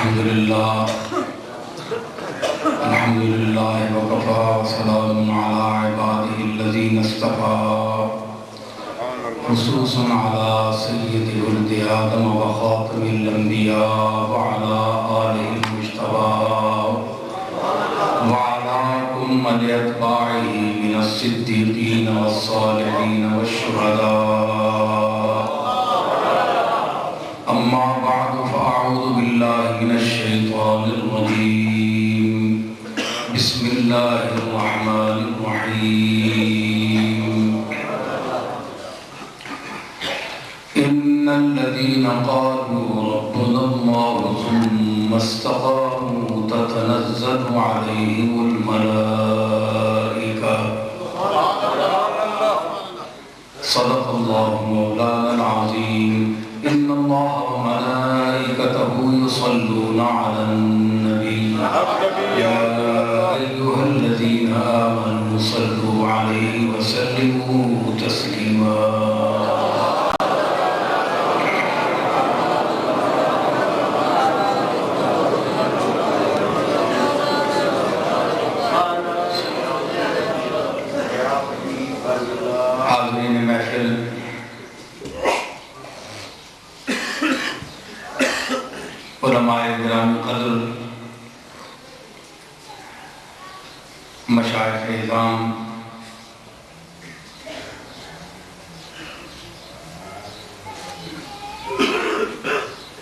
الحمد لله وكفى وسلام على عباده الذين اصطفى خصوصا على سيد ولد آدم وخاتم الأنبياء وعلى آله المجتبى وعلى أمة أتباعه من الصديقين والصالحين والشهداء. أما بعد فأعوذ بالله من الشيطان الرجيم. بسم الله الرحمن الرحيم. إن الذين قالوا ربنا الله ثم استقاموا تتنزل عليهم الملائكة. صدق الله مولانا العظيم. إن الله وملائكته يصلون على النبي يا أيها الذين آمنوا صلوا عليه وسلموا تسليما. حاضرین محفل، علماء گرامی قدر، مشائخ اعظام،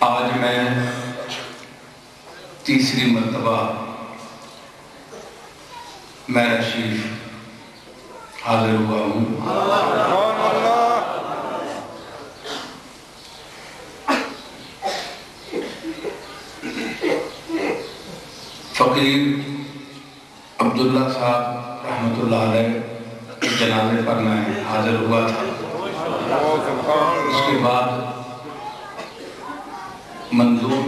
آج میں تیسری مرتبہ میرا شریف حاضر ہوا ہوں. فقیر عبداللہ صاحب رحمۃ اللہ علیہ کے جنازے پر میں حاضر ہوا تھا. اس کے بعد منظور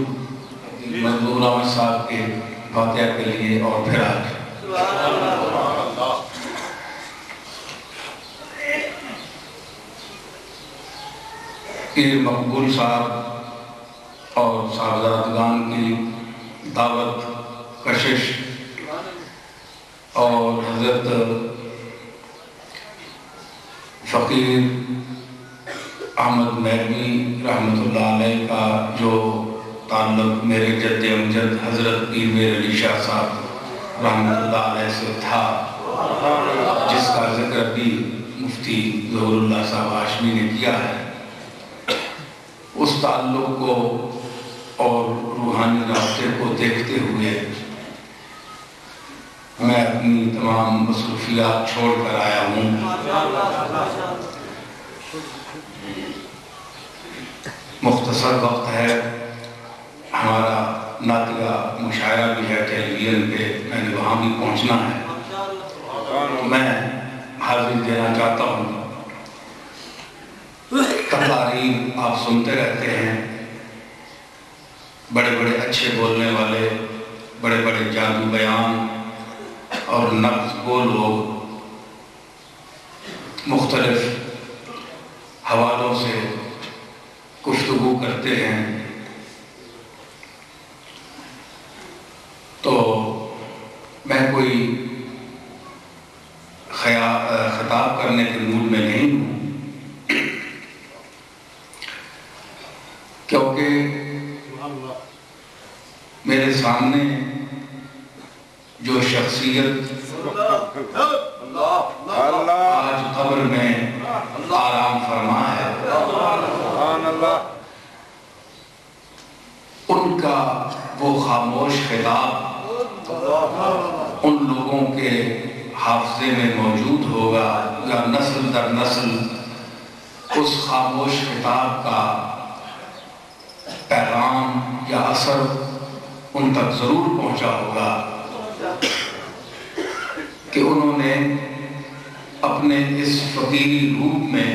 احمد صاحب کے فاتحہ کے لیے اور پھر آج پیر مقبول صاحب اور صاحبزادگان کی دعوت، کشش اور حضرت فقیر احمد مہروی رحمۃ اللہ علیہ کا جو تعلق میرے جد امجد حضرت پیر میر علی شاہ صاحب رحمۃ اللہ علیہ سے تھا، جس کا ذکر بھی مفتی ظہور اللہ صاحب ہاشمی نے کیا ہے، اس تعلق کو اور روحانی رابطے کو دیکھتے ہوئے میں اپنی تمام مصروفیات چھوڑ کر آیا ہوں. مختصر وقت ہے، ہمارا نعتیہ مشاعرہ بھی ہے ٹیلی ویژن پہ، میں نے وہاں بھی پہنچنا ہے. میں حاضری دینا چاہتا ہوں. تقاریر آپ سنتے رہتے ہیں، بڑے بڑے اچھے بولنے والے، بڑے بڑے جادو بیان اور نفس گو لوگ مختلف حوالوں سے گفتگو کرتے ہیں. تو میں کوئی خطاب کرنے کے موڈ میں نہیں ہوں، کیونکہ میرے سامنے جو شخصیت آج قبر میں آرام فرما ہے، ان کا وہ خاموش خطاب ان لوگوں کے حافظے میں موجود ہوگا، یا نسل در نسل اس خاموش خطاب کا پیغام یا اثر ان تک ضرور پہنچا ہوگا کہ انہوں نے اپنے اس فقیری روپ میں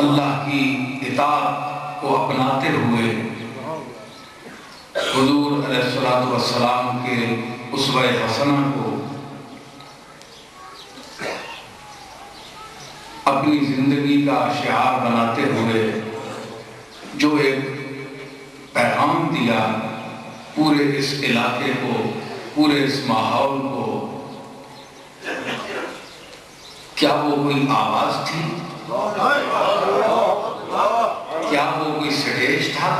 اللہ کی اطاعت کو اپناتے ہوئے حضور علیہ السلام کے اسوہ حسنہ کو اپنی زندگی کا شعار بناتے ہوئے جو ایک پیغام دیا پورے اس علاقے کو، پورے اس ماحول کو، کیا وہ کوئی آواز تھی؟ کیا وہ کوئی سٹیج تھا؟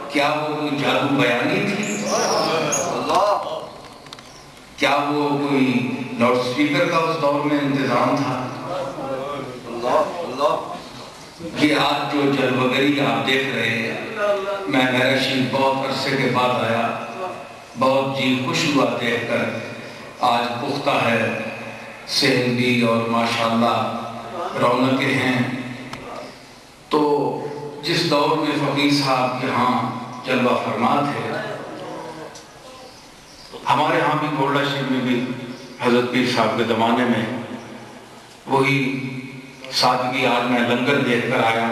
کیا وہ کوئی جادو بیانی تھی؟ کیا وہ کوئی لاؤڈ سپیکر کا اس دور میں انتظام تھا؟ یہ آج جو جلوگری آپ دیکھ رہے ہیں، میں میرا شریف بہت عرصے کے بعد آیا، بہت جی خوش ہوا دیکھ کر۔ آج پختہ ہے، صحن بھی اور ماشاءاللہ رونقیں ہیں۔ تو جس دور میں فقیر صاحب یہاں جلوہ فرما تھے، ہمارے ہاں بھی گولڈا شریف میں بھی حضرت پیر صاحب کے زمانے میں وہی سادگی، آج میں لنگر دیکھ کر آیا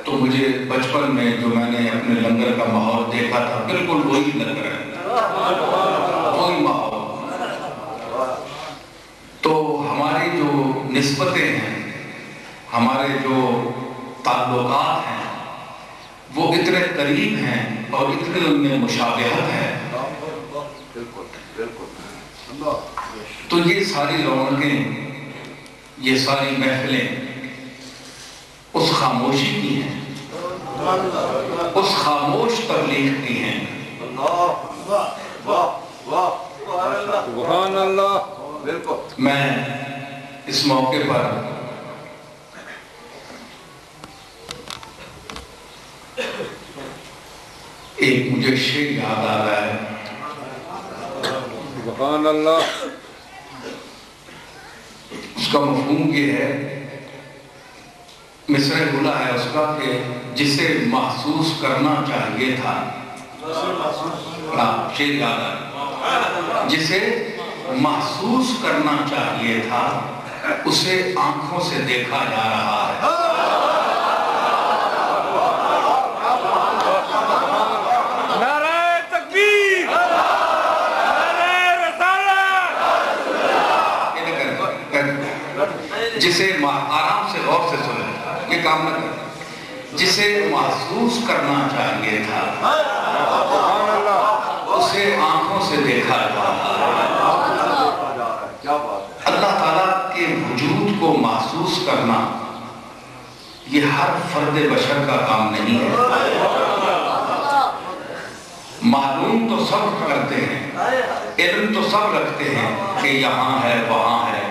تو مجھے بچپن میں جو میں نے اپنے لنگر کا ماحول دیکھا تھا، بالکل وہی لنگر ہے، وہی ماحول۔ تو ہماری جو نسبتیں ہیں، ہمارے جو تعلقات ہیں، وہ اتنے قریب ہیں اور اتنے ان میں مشابہت ہے۔ تو یہ ساری رونقیں، یہ ساری محفلیں اس خاموشی کی ہیں، اس خاموش تبلیغ کی ہیں۔ سبحان اللہ۔ میں اس موقع پر ایک مجھے شعر یاد آ رہا ہے۔ سبحان اللہ۔ اس کا مفہوم یہ ہے، مصرع بولا ہے اس کا کہ جسے محسوس کرنا چاہیے تھا، شعر یاد آ، جسے محسوس کرنا چاہیے تھا اسے آنکھوں سے دیکھا جا رہا ہے۔ نعرہ تکبیر، نعرہ رسالت۔ جسے آرام سے غور سے سنیں، یہ کام نہ کریں، جسے محسوس کرنا چاہیے تھا اسے آنکھوں سے دیکھا جا رہا ہے۔ اللہ تعالیٰ کے وجود کو محسوس کرنا یہ ہر فرد بشر کا کام نہیں ہے۔ معلوم تو سب کرتے ہیں، علم تو سب رکھتے ہیں کہ یہاں ہے، وہاں ہے،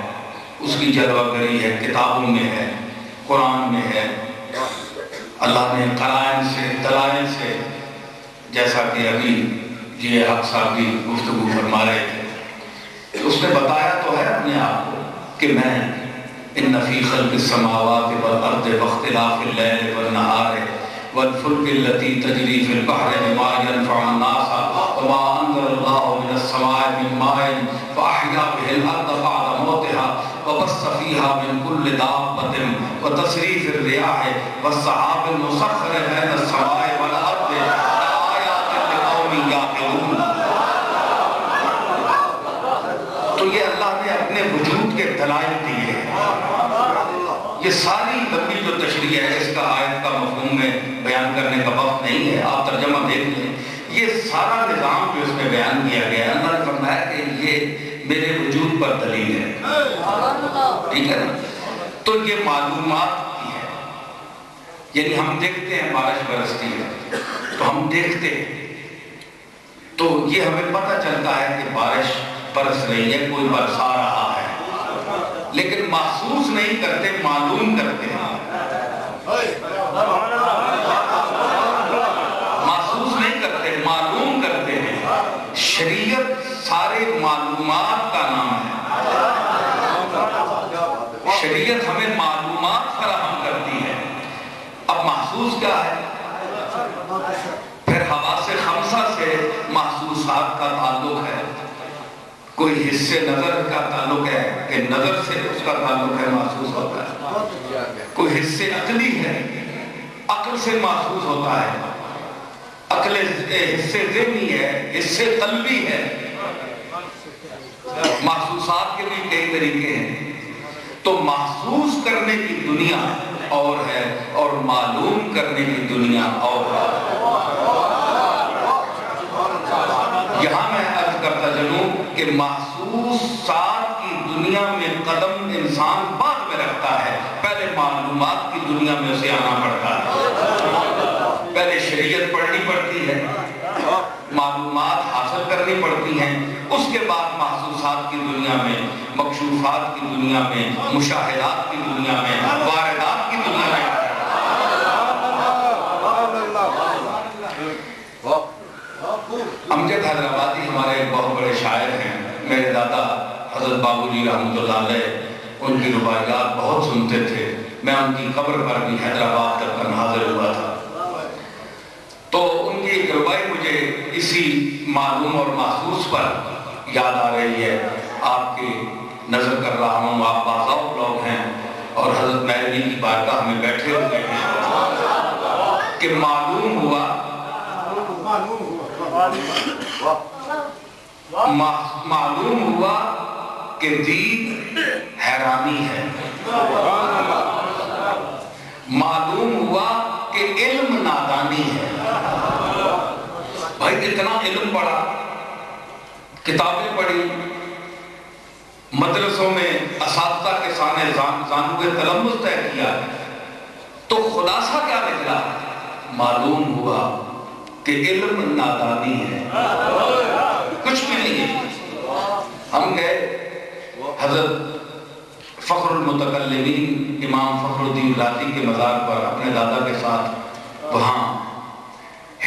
اس کی جلوہ گری ہے، کتابوں میں ہے، قرآن میں ہے۔ اللہ نے قرائن سے، دلائل سے، جیسا کہ ابھی یہ حق صاحب کی گفتگو فرما رہے تھے، اس نے بتایا تو ہے اپنے آپ کو کہ میں ان فی خلق السماوات والارض واختلاف اللیل والنہار والفلک التي تجری فی البحر بما ينفع الناس وما انزل اللہ من السماء من ماء فاحیا به الارض بعد موتها وبث فیہا من کل دابۃ وتصریف الرياح والسحاب المسخر بین السماء والارض لآیات لقوم یعقلون۔ تو یہ اللہ نے اپنے وجود کے دلائل دیے ہیں۔ یہ ساری لمبی جو تشریح ہے، اس کا آیت کا مفہوم میں بیان کرنے کا وقت نہیں ہے، آپ ترجمہ دیکھ لیں۔ یہ سارا نظام جو اس میں بیان کیا گیا ہے، اللہ نے فرمایا کہ یہ میرے وجود پر دلیل ہے، ٹھیک ہے نا؟ تو یہ معلومات کی ہے، یعنی ہم دیکھتے ہیں بارش برستی ہے تو ہم دیکھتے ہیں، تو یہ ہمیں پتہ چلتا ہے کہ بارش برس رہی ہے، کوئی برسا رہا ہے، لیکن محسوس نہیں کرتے، معلوم کرتے ہیں۔ محسوس نہیں کرتے، معلوم کرتے ہیں۔ شریعت سارے معلومات کا نام ہے۔ شریعت ہمیں معلومات فراہم کرتی ہے۔ اب محسوس کیا ہے؟ پھر حواس خمسہ سے محسوسات کا تعلق ہے۔ کوئی حصے نظر کا تعلق ہے کہ نظر سے اس کا تعلق ہے، محسوس ہوتا ہے۔ کوئی حصے عقلی ہے، عقل سے محسوس ہوتا ہے۔ عقل حصے ذہنی ہے، حصے قلبی ہے۔ محسوسات کے بھی کئی طریقے ہیں۔ تو محسوس کرنے کی دنیا اور ہے اور معلوم کرنے کی دنیا اور ہے۔ یہاں میں عرض کرتا چلوں کہ محسوسات کی دنیا میں قدم انسان بعد میں رکھتا ہے، پہلے معلومات کی دنیا میں اسے آنا پڑتا ہے۔ پہلے شریعت پڑھنی پڑتی ہے، معلومات حاصل کرنی پڑتی ہیں، اس کے بعد محسوسات کی دنیا میں، مکشوفات کی دنیا میں، مشاہدات کی دنیا میں، واردات کی دنیا میں۔ امجد حیدرآبادی ہمارے ایک بہت بڑے شاعر ہیں، میرے دادا حضرت بابو جی رحمۃ اللہ علیہ ان کی رباعیات بہت سنتے تھے، میں ان کی قبر پر بھی حیدرآباد تک حاضر ہوا تھا، تو ان کی ایک رباعی مجھے اسی معلوم اور محسوس پر یاد آ رہی ہے، آپ کی نظر کر رہا ہوں، آپ باذوق لوگ ہیں اور حضرت مہدوی کی بارگاہ میں بیٹھے ہوئے ہیں کہ معلوم ہوا کہ دید حیرانی ہے، معلوم ہوا کہ علم نادانی ہے۔ بھائی اتنا علم پڑھا، کتابیں پڑھی، مدرسوں میں اساتذہ کے سامنے زانوئے تلمذ طے کیا، تو خلاصہ کیا نکلا؟ معلوم ہوا کہ علم نادانی ہے، کچھ بھی نہیں ہے۔ ہم گئے حضرت فخر المتکلمین امام فخر الدین رازی کے مزار پر اپنے دادا کے ساتھ، وہاں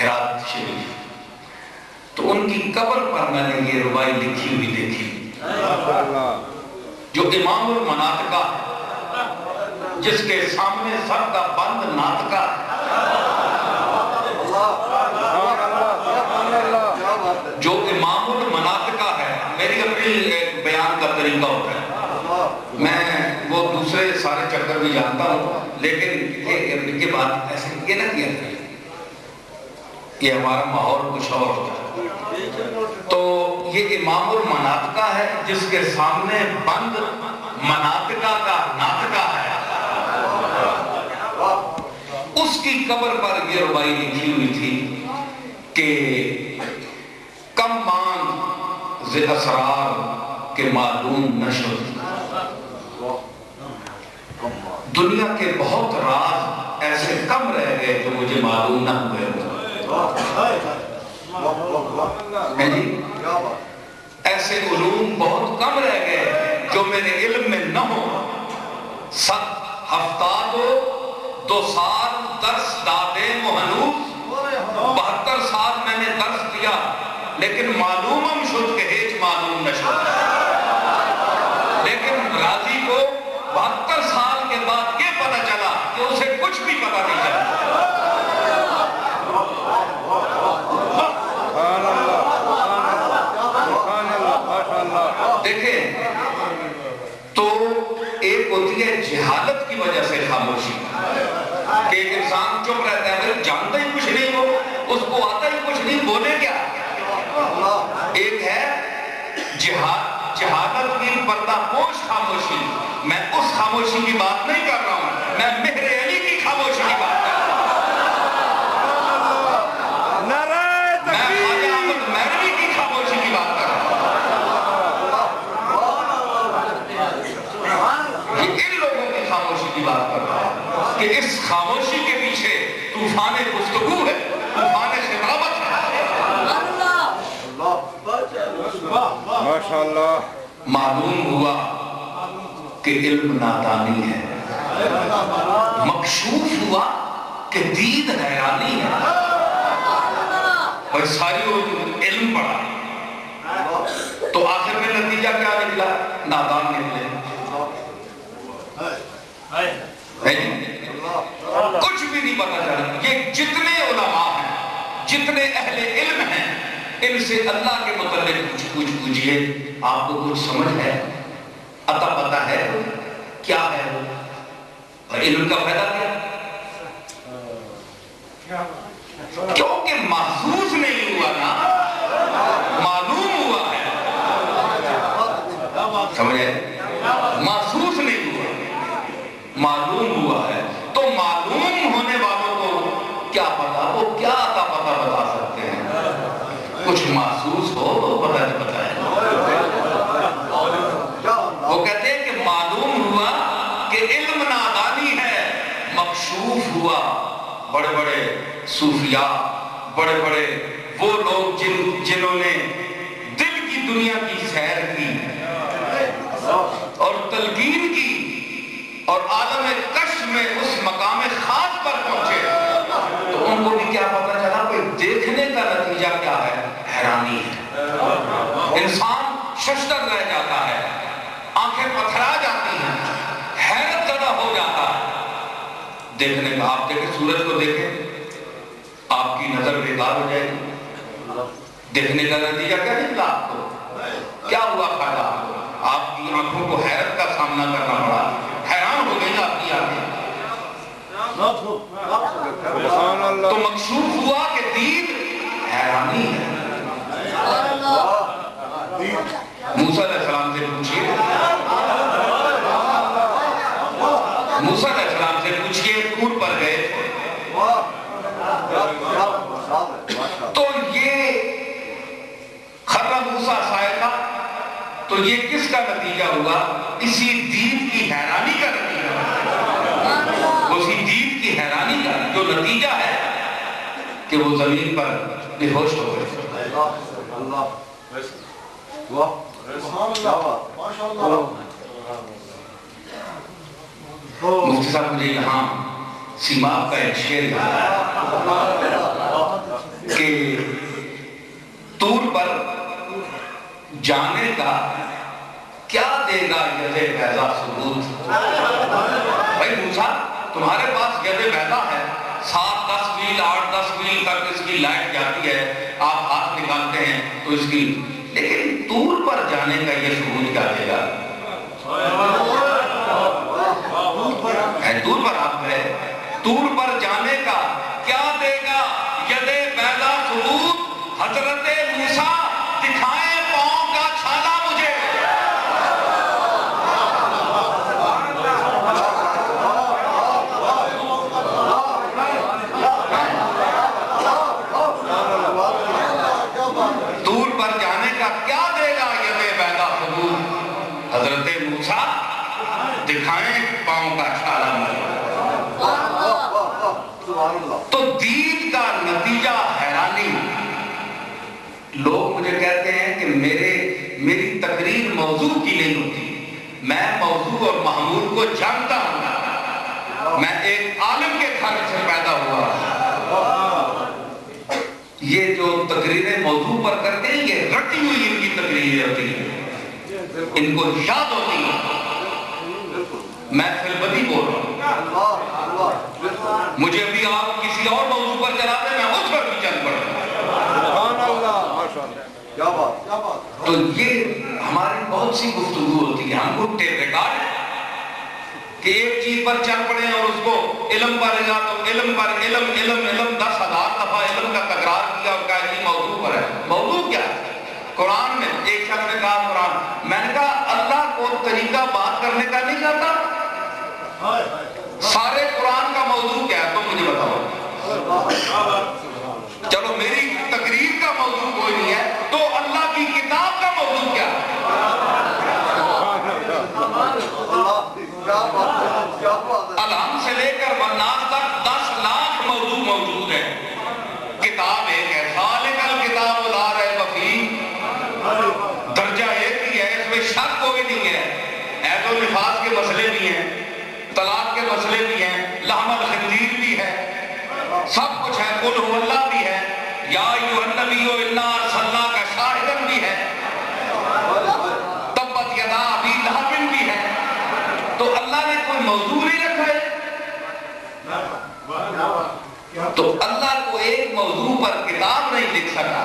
ہرات شریف، تو ان کی قبر پر میں نے یہ رباعی لکھی ہوئی دیکھی جو امام المناطقہ ہے، جس کے سامنے سر کا بند ناطقہ ہے، جو امام المناطقہ ہے۔ میری اپنی ایک بیان کا طریقہ ہوتا ہے، میں وہ دوسرے سارے چکر بھی جانتا ہوں، لیکن ان کے بعد ایسے یہ نہ کیا کریں، یہ ہمارا ماحول کچھ اور ہوتا ہے۔ تو یہ امام المناطقہ ہے جس کے سامنے بند مناطقہ کا ناطقہ ہے، اس کی قبر پر یہ رباعی لکھی ہوئی تھی کہ کم مان ز اسرار کے معلوم نشد، دنیا کے بہت راز ایسے کم رہ گئے جو مجھے معلوم نہ ہوئے، ایسے علوم بہت کم رہ گئے جو میرے علم میں نہ ہو۔ 72 سال درس دادے مہنوز، 72 سال میں نے درس دیا، لیکن معلوم ہم شد کہ ہیچ معلوم نہ شد۔ لیکن راضی کو 72 سال کے بعد یہ پتہ چلا کہ اسے کچھ بھی پتہ نہیں چلا۔ دیکھیں تو ایک ہوتی ہے جہالت کی وجہ سے خاموشی، کہ ایک انسان چپ رہتا ہے، اگر جانتا ہی کچھ نہیں ہو، اس کو آتا ہی کچھ نہیں، بولے کیا؟ ایک ہے جہالت کی پردہ پوش خاموشی، میں اس خاموشی کی بات نہیں کر رہا ہوں، میں مہر علی کی خاموشی کی بات کر رہا ہوں، میں خواجہ احمد مہروی کی خاموشی کی بات کر رہا ہوں۔ ان لوگوں کی خاموشی کی بات کر رہا ہوں کہ اس خاموشی کے پیچھے طوفان گفتگو ہے، طوفان خطابت ہے۔ ماشاءاللہ۔ معلوم ہوا کہ علم نادانی ہے، مکشوف ہوا کہ دید حیرانی ہے۔ اور ساری علم پڑھا تو آخر میں نتیجہ کیا نکلا؟ نادان نکلے۔ کچھ بھی نہیں پتا چلا۔ یہ جتنے علماء ہیں، جتنے اہل علم ہیں، ان سے اللہ کے متعلق کچھ پوچھئے، آپ کو کچھ سمجھ ہے؟ عطا پتہ ہے کیا ہے؟ اور علم کا فائدہ کیا؟ کیونکہ محسوس نہیں ہوا نا، معلوم ہوا ہے، سمجھے؟ محسوس نہیں ہوا، معلوم ہوا ہے۔ تو معلوم ہونے والوں کو کیا پتا، وہ کیا عطا پتہ بتا سکتے ہیں؟ کچھ محسوس ہو تو بتائیں. وہ کہتے ہیں کہ معلوم ہوا کہ علم نادانی ہے، مکشوف ہوا بڑے بڑے صوفیاء، بڑے بڑے وہ لوگ جنہوں نے دل کی دنیا کی سیر کی اور تلقین کی اور عالم کشف میں اس مقام خاص پر پہنچے، تو ان کو بھی کیا پتہ چلا کہ دیکھنے کا نتیجہ کیا ہے؟ حیرانی ہے. انسان ششدر رہ جاتا ہے، آنکھیں پتھرا جاتی ہیں، حیرت زدہ ہو جاتا ہے دیکھنے کا. آپ دیکھیں سورج کو دیکھیں، آپ کی نظر بیکار ہو جائے گی. دیکھنے کا نتیجہ کیا نکلا؟ آپ کو کیا ہوا فائدہ؟ آپ کی آنکھوں کو حیرت کا سامنا کرنا پڑا، حیران ہو گئی آپ کی آنکھیں. تو مکشوف ہوا کہ دید حیرانی ہے. موسیٰ علیہ السلام سے پوچھئے، موسیٰ علیہ السلام سے پوچھئے، طور پر گئے تو یہ خرّ موسیٰ صاعقہ، تو یہ کس کا نتیجہ ہوا؟ اسی دید کی حیرانی کا نتیجہ. اسی دید کی حیرانی کا جو نتیجہ ہے کہ وہ زمین پر بے ہوش ہو گئے. مفتی صاحب مجھے یہاں سیماب کا ایک شعر یاد ہے کہ طور پر جانے کا کیا دے گا ید بیضا ثبوت. بھائی موسیٰ تمہارے پاس ید بیضا ہے، 7-10 میل 8-10 میل تک اس کی لائٹ جاتی ہے، آپ ہاتھ نکالتے ہیں تو اس کی، لیکن طور پر جانے کا یہ ثبوت کیا دے گا؟ طور پر آپ گئے، طور پر جانے کا کیا دے گا ید بیضا ثبوت؟ حضرت موسیٰ دکھائیں پاؤں کا چھالا مجھے. طور پر جانے کا کیا دے گا ید بیضا ثبوت؟ حضرت موسیٰ دکھائیں پاؤں کا چھالا مجھے. تو دید کا نتیجہ حیرانی. لوگ مجھے کہتے ہیں کہ میری تقریر موضوع کی نہیں ہوتی، میں موضوع اور محمول کو جانتا ہوں. میں ایک عالم کے گھر سے پیدا ہوا. یہ جو تقریریں موضوع پر کرتے ہیں یہ رٹی ہوئی ان کی تقریریں ہوتی ہیں، ان کو یاد ہوتی ہیں. میں فی البدی بول رہا ہوں، مجھے ابھی آپ کسی اور موضوع پر چلا دیں میں اس پر بھی چل پڑا. تو یہ ہماری بہت سی گفتگو ہوتی ہے. ہم کو ٹیپ ریکارڈ کہ ایک چیز پر چل پڑے اور اس کو علم پر لگا تو علم پر علم 10,000 دفعہ علم کا تکرار کیا اور کہا یہ موضوع پر ہے. موضوع کیا ہے؟ قرآن میں ایک شخص نے کہا قرآن، میں نے کہا اللہ کو طریقہ بات کرنے کا نہیں چاہتا. سارے قرآن کا موضوع کیا ہے تم مجھے بتاؤ. چلو میری تقریر کا موضوع کوئی نہیں ہے تو اللہ کی کتاب کا موضوع کیا ہے؟ الحم سے لے کر والناس تک 10 لاکھ موضوع موجود ہیں. کتاب ایک ہے، ذالک الکتاب لا ریب فیہ، درجہ ایک ہی ہے، اس میں شک کوئی نہیں ہے. حیض و نفاس کے مسئلے بھی ہیں، طلاق کے مسئلے بھی ہیں، لحم الخنزیر بھی ہے، سب کچھ ہے. قل هو اللہ بھی ہے، یا ایھا النبی انا ارسلناک شاہدا بھی ہے، تبت یدا ابی لہب بھی ہے. تو اللہ نے کوئی موضوع نہیں رکھا ہے. تو اللہ کو ایک موضوع پر کتاب نہیں لکھ سکا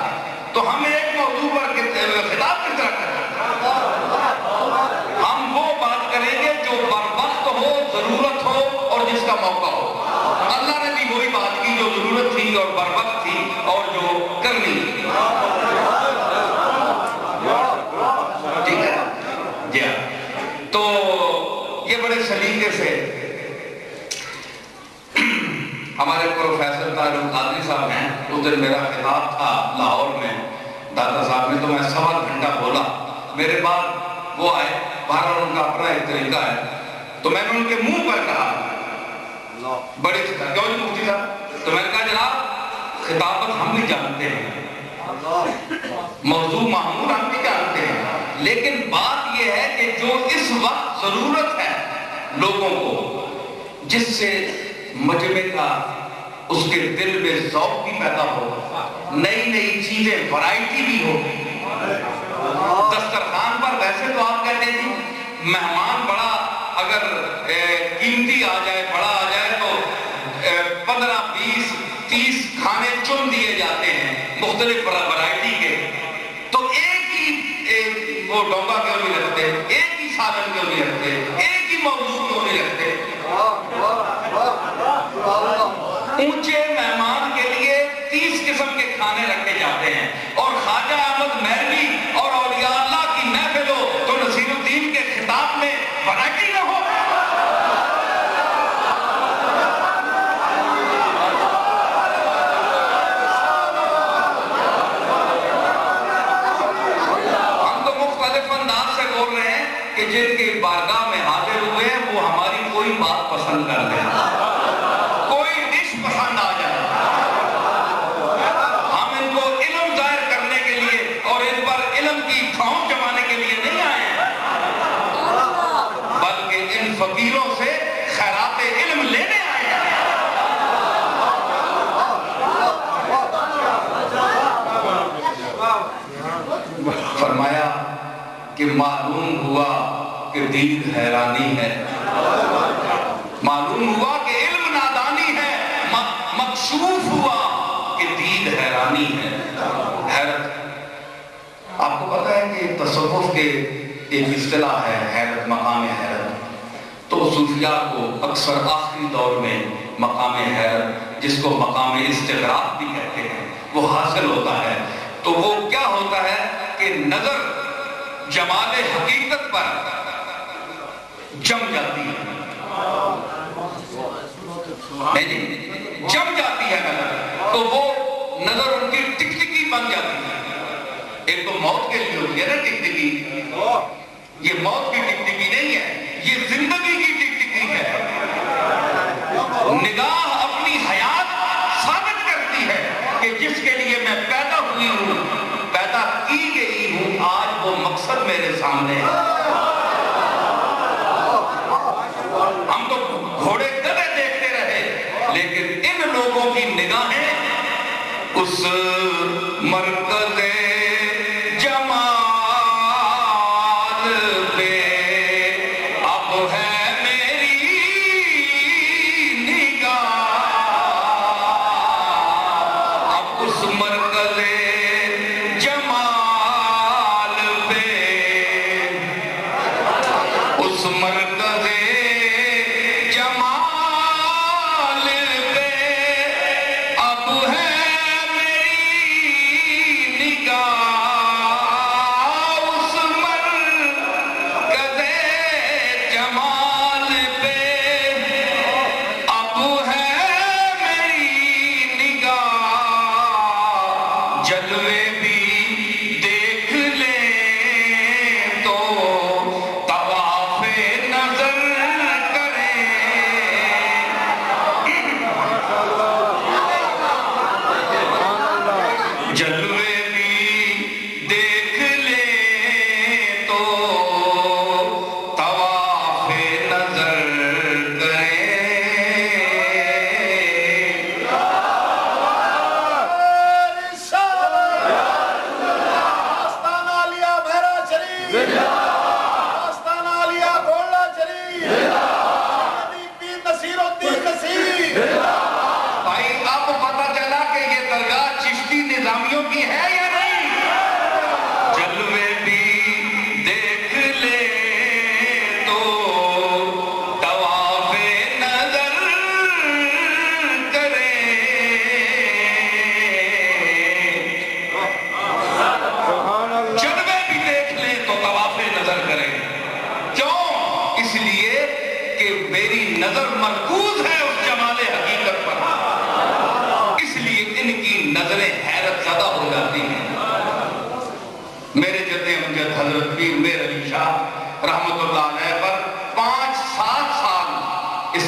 تو ہم ایک موضوع پر خطاب کس طرح کریں؟ ہم وہ بات کریں گے جو بر وقت ہو، ضرورت ہو اور جس کا موقع ہو. اللہ نے بھی وہی بات کی جو ضرورت تھی اور بر وقت تھی اور جو کرنی تھی. ٹھیک ہے جی ہاں. تو یہ بڑے سلیقے سے ہمارے پروفیسر طارق قادری صاحب ہیں، اس دن میرا خطاب تھا لاہور میں داتا صاحب نے تو میں 1.25 گھنٹہ بولا. میرے بعد وہ آئے، باہر ان کا اپنا ایک طریقہ ہے، تو میں نے ان کے منہ پر کہا بڑے خطاب، کیوں جی مفتی صاحب؟ تو میں نے کہا جناب خطابت ہم بھی جانتے ہیں، موضوع محمود ہم بھی جانتے ہیں، لیکن بات یہ ہے کہ جو اس وقت ضرورت ہے لوگوں کو، جس سے مجمع کا اس کے دل میں ذوق بھی پیدا ہو، نئی نئی چیزیں، ورائٹی بھی ہو. دسترخوان پر ویسے تو آپ کہتے تھے مہمان بڑا اگر قیمتی آ جائے، بڑا آ جائے تو 15 20 30 کھانے چن دیے جاتے ہیں مختلف ورائٹی کے. تو ایک ہی وہ ڈونگا کیوں نہیں رکھتے، ایک ہی سالن کیوں نہیں رکھتے، ایک ہی موضوع کیوں نہیں رکھتے؟ اونچے مہمان کے لیے 30 قسم کے کھانے رکھے جاتے ہیں، اور خواجہ احمد مہروی اور اولیاء اللہ کی محفل ہو تو نصیر الدین کے خطاب میں ورائٹی نہ ہو. ہم تو مختلف انداز سے بول رہے ہیں کہ جن کی بارگاہ میں حاضر ہوئے ہیں وہ ہماری کوئی بات پسند کر لیں، کوئی ڈش پسند آ جائے. ہم ان کو علم ظاہر کرنے کے لیے اور ان پر علم کی ٹھونک جمانے کے لیے نہیں آئے ہیں، بلکہ ان فقیروں سے خیرات علم لینے آئے ہیں. فرمایا کہ معلوم ہوا کہ دین حیرانی ہے، معلوم ہوا کہ علم نادانی ہے، مکشوف ہوا کہ دین حیرانی ہے. حیرت، آپ کو پتہ ہے کہ تصوف کے ایک اصطلاح ہے حیرت، مقام حیرت. تو صوفیاء کو اکثر آخری دور میں مقام حیرت، جس کو مقام استغراق بھی کہتے ہیں، وہ حاصل ہوتا ہے. تو وہ کیا ہوتا ہے کہ نظر جمال حقیقت پر جم جاتی ہے، نہیں جم جاتی ہے نظر، تو وہ نظر ان کی ٹکٹکی بن جاتی ہے. ایک تو موت کے لیے ہوتی ہے نا ٹکٹکی، یہ موت کی ٹکٹکی نہیں ہے، یہ زندگی کی ٹکٹکی ہے. نگاہ اپنی حیات ثابت کرتی ہے کہ جس کے لیے میں پیدا ہوئی ہوں، پیدا کی گئی ہوں، آج وہ مقصد میرے سامنے ہے. ہم تو گھوڑے گدھے دیکھتے رہے، لیکن ان لوگوں کی نگاہیں اس مرکز جمال پہ اب ہے میری نگاہ، اب اس مرکز جمال پہ، اس مرکز جمال پہ اب ہے میری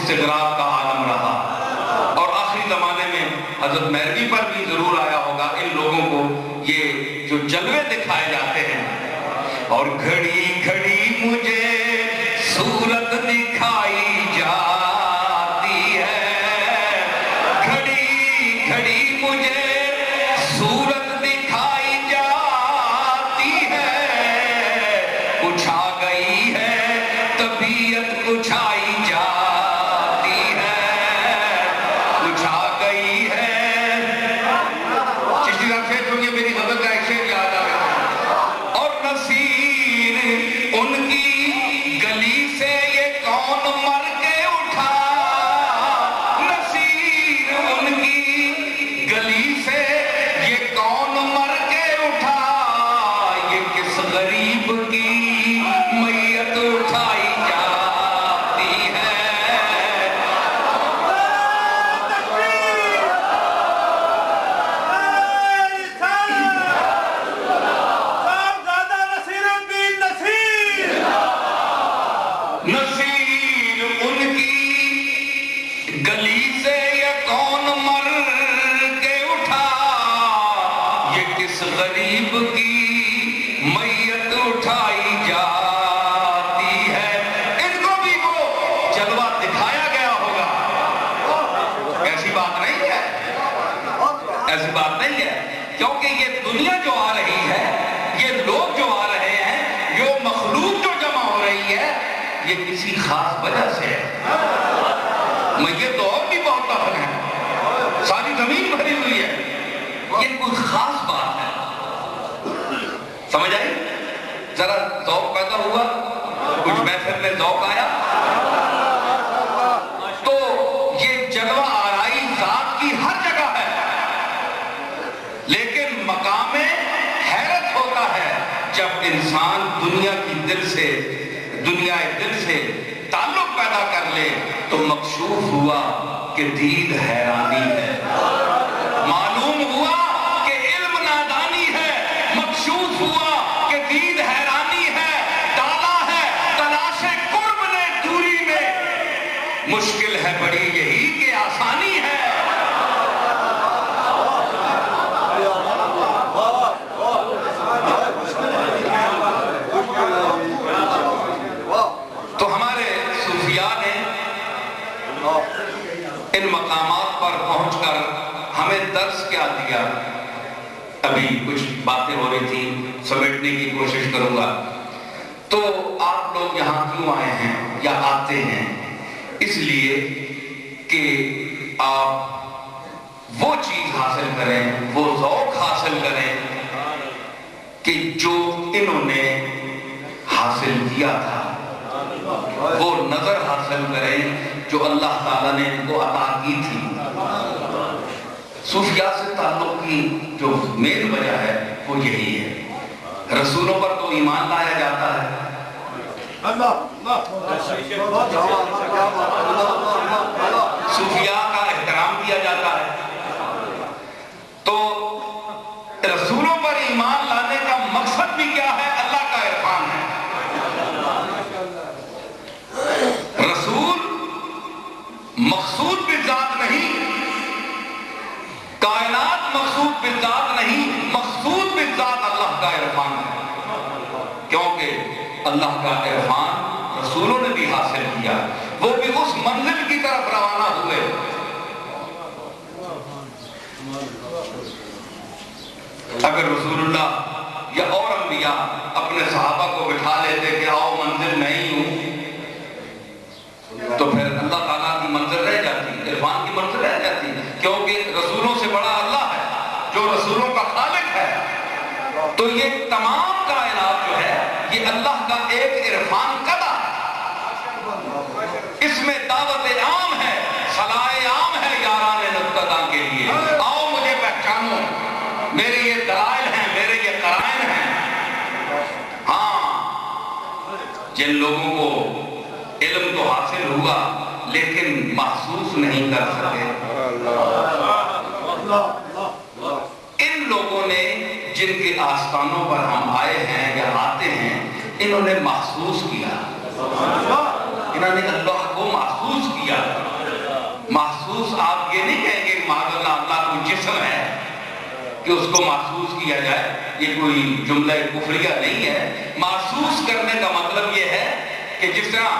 استغراق کا عالم رہا، اور آخری زمانے میں حضرت مہدی پر بھی ضرور آیا ہوگا ان لوگوں کو یہ جو جلوے دکھائے جاتے ہیں، اور گھڑی گھڑی مجھے صورت دکھائی جاتی ہے، گھڑی گھڑی مجھے صورت دکھائی جاتی ہے، کچھ آ گئی ہے طبیعت کچھ آئی جاتی ہے، کچھ آ گئی ہے۔ چشتی صاحب شیخ ہوگی، میری غزل کا ایک شعر یاد آ گیا، اور نصیر ان کی گلی سے یہ کون مر کے اٹھا، نصیر ان کی گلی سے یہ کون مر کے اٹھا، یہ کس غریب کی میت اٹھائی جاتی ہے۔ نصیر ان کی گلی سے یہ کون مر کے اٹھا، یہ کس غریب کی میت اٹھائی جاتی ہے۔ ان کو بھی وہ جلوہ دکھایا گیا ہوگا، ایسی بات نہیں ہے، ایسی بات نہیں ہے، کیونکہ یہ دنیا جو آ رہی ہے، یہ لوگ جو آ رہے ہیں، یہ مخلوق جو جمع ہو رہی ہے، یہ کسی خاص وجہ سے ہے۔ میت تو اور بھی بہت دفن ہے، ساری زمین بھری ہوئی ہے، یہ کوئی خاص بات ہے، سمجھ آئی؟ ذرا ذوق پیدا ہوا، کچھ محفل میں ذوق آیا، تو یہ جلوہ آرائی ذات کی ہر جگہ ہے، لیکن مقام حیرت ہوتا ہے جب انسان دنیا کی دل سے تعلق پیدا کر لے تو مکشوف ہوا کہ دید حیرانی ہے، معلوم ہوا کہ علم نادانی ہے، مکشوف ہوا کہ دید حیرانی ہے، ڈالا ہے تلاش قرب نے دوری میں، مشکل ہے بڑی یہی کہ آسانی ہے۔ تو ہمارے صوفیاء نے ان مقامات پر پہنچ کر ہمیں درس کیا دیا؟ ابھی کچھ باتیں ہو رہی تھی، سمیٹنے کی کوشش کروں گا۔ تو آپ لوگ یہاں کیوں آئے ہیں یا آتے ہیں؟ اس لیے کہ آپ وہ چیز حاصل کریں، وہ ذوق حاصل کریں کہ جو انہوں نے حاصل کیا تھا، وہ نظر حاصل کریں جو اللہ تعالیٰ نے ان کو عطا کی تھی۔ صوفیاء سے تعلق کی جو مین وجہ ہے وہ یہی ہے، رسولوں پر تو ایمان لایا جاتا ہے، صوفیاء کا احترام کیا جاتا ہے، تو رسولوں پر ایمان لانے کا مقصد بھی کیا ہے؟ اللہ کا عرفان ہے۔ رسول مقصود بالذات نہیں، کائنات مقصود بالذات نہیں، مقصود بالذات اللہ کا عرفان ہے، کیونکہ اللہ کا عرفان رسولوں نے بھی حاصل کیا، وہ بھی اس منزل کی طرف روانہ ہوئے۔ اگر رسول اللہ یا اور انبیاء اپنے صحابہ کو بٹھا لیتے کہ آؤ منزل میں ہی ہوں، تو پھر اللہ تعالیٰ کی منزل رہ جاتی، عرفان کی منزل رہ جاتی، کیونکہ رسولوں سے بڑا اللہ ہے جو رسولوں کا خالق ہے۔ تو یہ تمام کائنات جو ہے یہ اللہ کا ایک عرفان قدہ ہے، اس میں دعوت عام ہے، صلاح عام ہے یاران نقطہ کے لیے، آؤ مجھے پہچانو، میرے یہ دلائل ہیں، میرے یہ قرائن ہیں۔ ہاں، جن لوگوں کو علم تو حاصل ہوا لیکن محسوس نہیں کر سکے، ان لوگوں نے جن کے آستانوں پر ہم آئے ہیں یا آتے ہیں، انہوں نے محسوس کیا، انہوں نے اللہ کو کو محسوس کیا. محسوس آپ یہ نہیں کہیں گے معاذ اللہ اللہ کوئی جسم ہے کہ اس کو محسوس کیا جائے، یہ کوئی جملہ کفریہ نہیں ہے. محسوس کرنے کا مطلب یہ ہے کہ جس طرح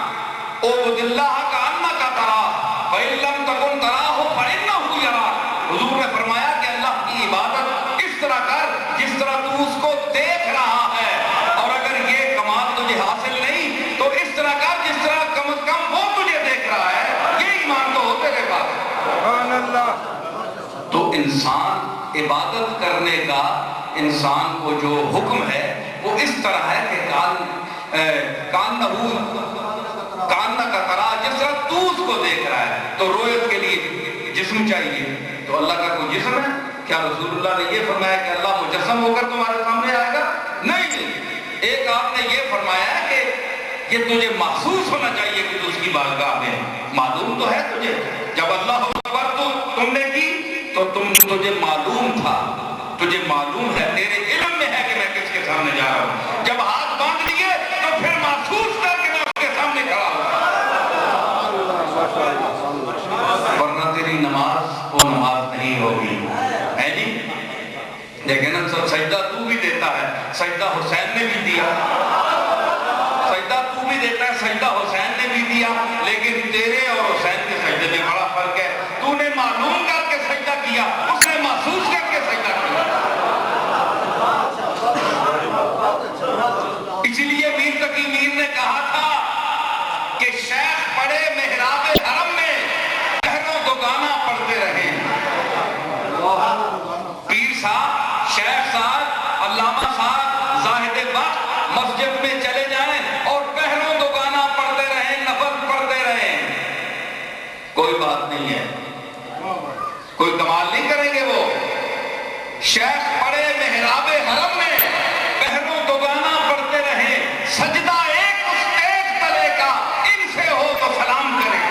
اعبد اللہ کأنک تراہ فإن لم تکن تراہ فإنہ یراک. حضور نے فرمایا کہ اللہ کی عبادت اس طرح کر جس طرح تو اس کو دیکھ رہا ہے، اور اگر یہ کمال تجھے حاصل نہیں تو اس طرح کر جس طرح کم از کم وہ تجھے دیکھ رہا ہے. یہ ایمان تو ہوتے رہے بات. سبحان اللہ. تو انسان عبادت کرنے کا انسان کو جو حکم ہے وہ اس طرح ہے کہ کانہ کا طرح جس طرح تو اس کو دیکھ رہا ہے. تو رویت کے لیے جسم چاہیے. تو اللہ کا کوئی جسم ہے؟ کیا رسول اللہ نے یہ فرمایا کہ اللہ مجسم ہو کر تمہارے سامنے آئے گا؟ نہیں. ایک آپ نے یہ فرمایا ہے کہ یہ تجھے محسوس ہونا چاہیے کہ تو اس کی بارگاہ میں. معلوم تو ہے تجھے جب اللہ اکبر تم نے کی تو تجھے معلوم تھا، تجھے معلوم ہے، تیرے علم میں ہے کہ میں کس کے سامنے جا رہا ہوں. جب ہاتھ باندھ لیے تو پھر محسوس کر کے میں اس کے سامنے کھڑا ہوں. ورنہ تیری نماز وہ نماز نہیں ہوگی ہے جی. لیکن سجدہ تو بھی دیتا ہے، سجدہ حسین نے بھی دیا. سجدہ تو بھی دیتا ہے، سجدہ حسین نے بھی دیا. لیکن تیرے اور حسین کے سجدے میں بڑا فرق ہے. تو نے معلوم کر کے سجدہ کیا، اس نے محسوس کر کے سجدہ کیا. اسی لیے میر تقی میر نے کہا تھا کہ شیخ پڑے محراب حرم میں پہروں دو گانا پڑھتے رہیں. پیر صاحب، شیخ صاحب، علامہ صاحب زاہد وقت مسجد میں چلے جائیں اور پہروں دو گانا پڑھتے رہیں، نفل پڑھتے رہیں. کوئی بات نہیں ہے، کوئی کمال نہیں کریں گے وہ. شیخ پڑے محراب حرم میں پہروں دو گانا پڑھتے رہیں، سجدہ ایک تلے کا ان سے ہو تو سلام کریں.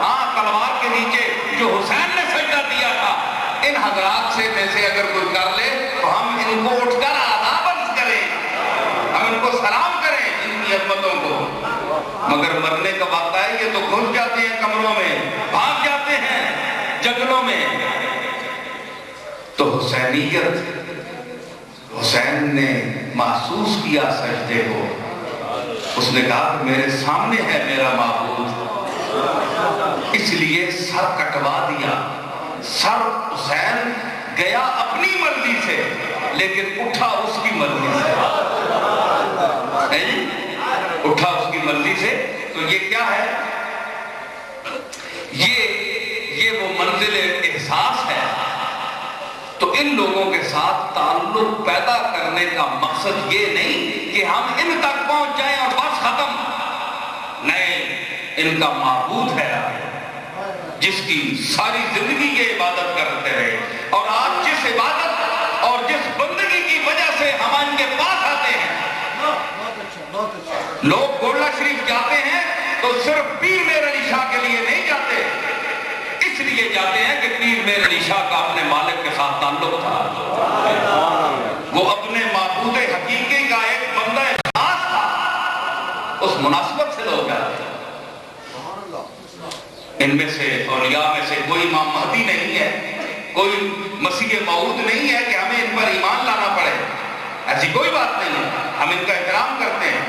ہاں، تلوار کے نیچے جو حسین نے سجدہ دیا تھا ان حضرات سے میں سے اگر کوئی کر لے تو ہم ان کو اٹھ کر آداب عرض کریں، ہم ان کو سلام کریں ان کی عظمتوں کو. مگر مرنے کا وقت ہے یہ تو گھس جاتے ہیں کمروں میں، بھاگ جاتے ہیں جنگلوں میں. تو حسینیت، حسین نے محسوس کیا سجدے کو. اس نے کہا کہ میرے سامنے ہے میرا معبود، اس لیے سر کٹوا دیا. سر حسین گیا اپنی مرضی سے لیکن اٹھا اس کی مرضی سے. اٹھا اس کی مرضی سے. تو یہ کیا ہے؟ یہ وہ منزل احساس ہے. تو ان لوگوں کے ساتھ تعلق پیدا کرنے کا مقصد یہ نہیں کہ ہم ان تک پہنچ جائیں اور بس ختم. نہیں، ان کا معبود ہے جس کی ساری زندگی یہ عبادت کرتے رہے. اور آج جس عبادت اور جس بندگی کی وجہ سے ہم ان کے پاس آتے ہیں، لوگ گولڑا شریف جاتے ہیں تو صرف پیر میر علی شاہ کے لیے نہیں جاتے، اس لیے جاتے ہیں کہ پیر میر علی شاہ کا اپنے مالک کے ساتھ تعلق تھا. وہ اپنے معبود حقیقی کا ایک بندہ خاص تھا. اس مناسبت سے لوگ جاتے ہیں. ان میں سے اولیاء میں سے کوئی امام مہدی نہیں ہے، کوئی مسیح موعود نہیں ہے کہ ہمیں ان پر ایمان لانا پڑے. ایسی کوئی بات نہیں ہے. ہم ان کا احترام کرتے ہیں،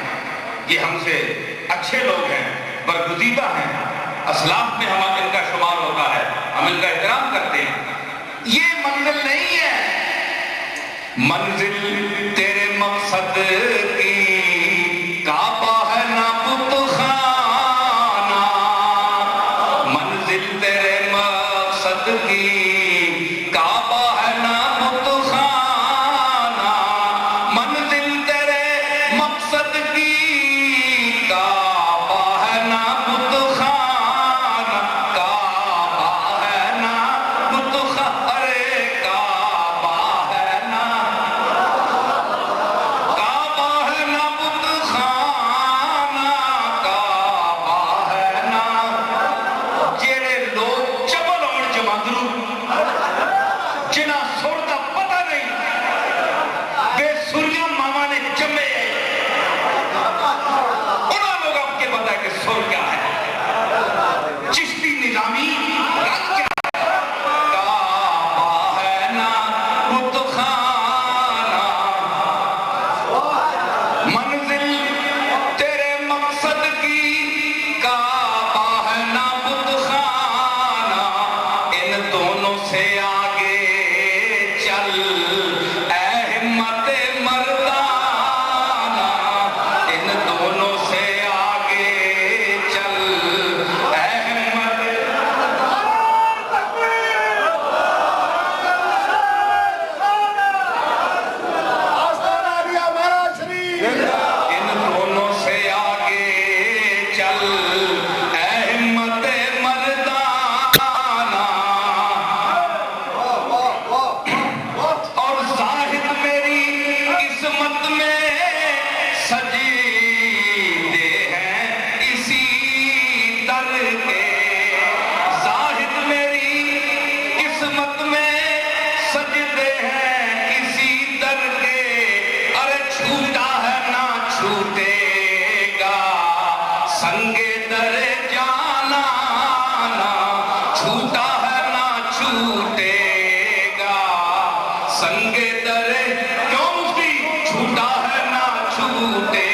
یہ ہم سے اچھے لوگ ہیں، برگزیدہ ہیں، اسلاف میں ہم ان کا شمار ہوتا ہے، ہم ان کا احترام کرتے ہیں. یہ منزل نہیں ہے. منزل تیرے مقصد کی کعبہ ہے نہ بت خانہ. منزل تیرے مقصد کی کعبہ ہے نہ بت خانہ. منزل تیرے مقصد کی کعبہ ہے نہ بت خانہ. کعبہ ہے نہ بت خانہ. ارے کعبہ ہے نہ، کعبہ سے آگے چل اے ہمت مردانہ، ان دونوں سے آگے چل اے ہمت ان دونوں سے آگے چل اے ہمت مردانہ، اور زاہد میری قسمت میں سجدے ہیں اسی در کے، زاہد میری قسمت میں سجدے ہیں اسی در کے، ارے چھوٹا ہے نہ چھوٹے گا سنگ در جانا، چھوٹا ہے نہ چھوٹے گا سنگ در، کیوں مفتی؟ چھوٹا ہے نہ چھوٹے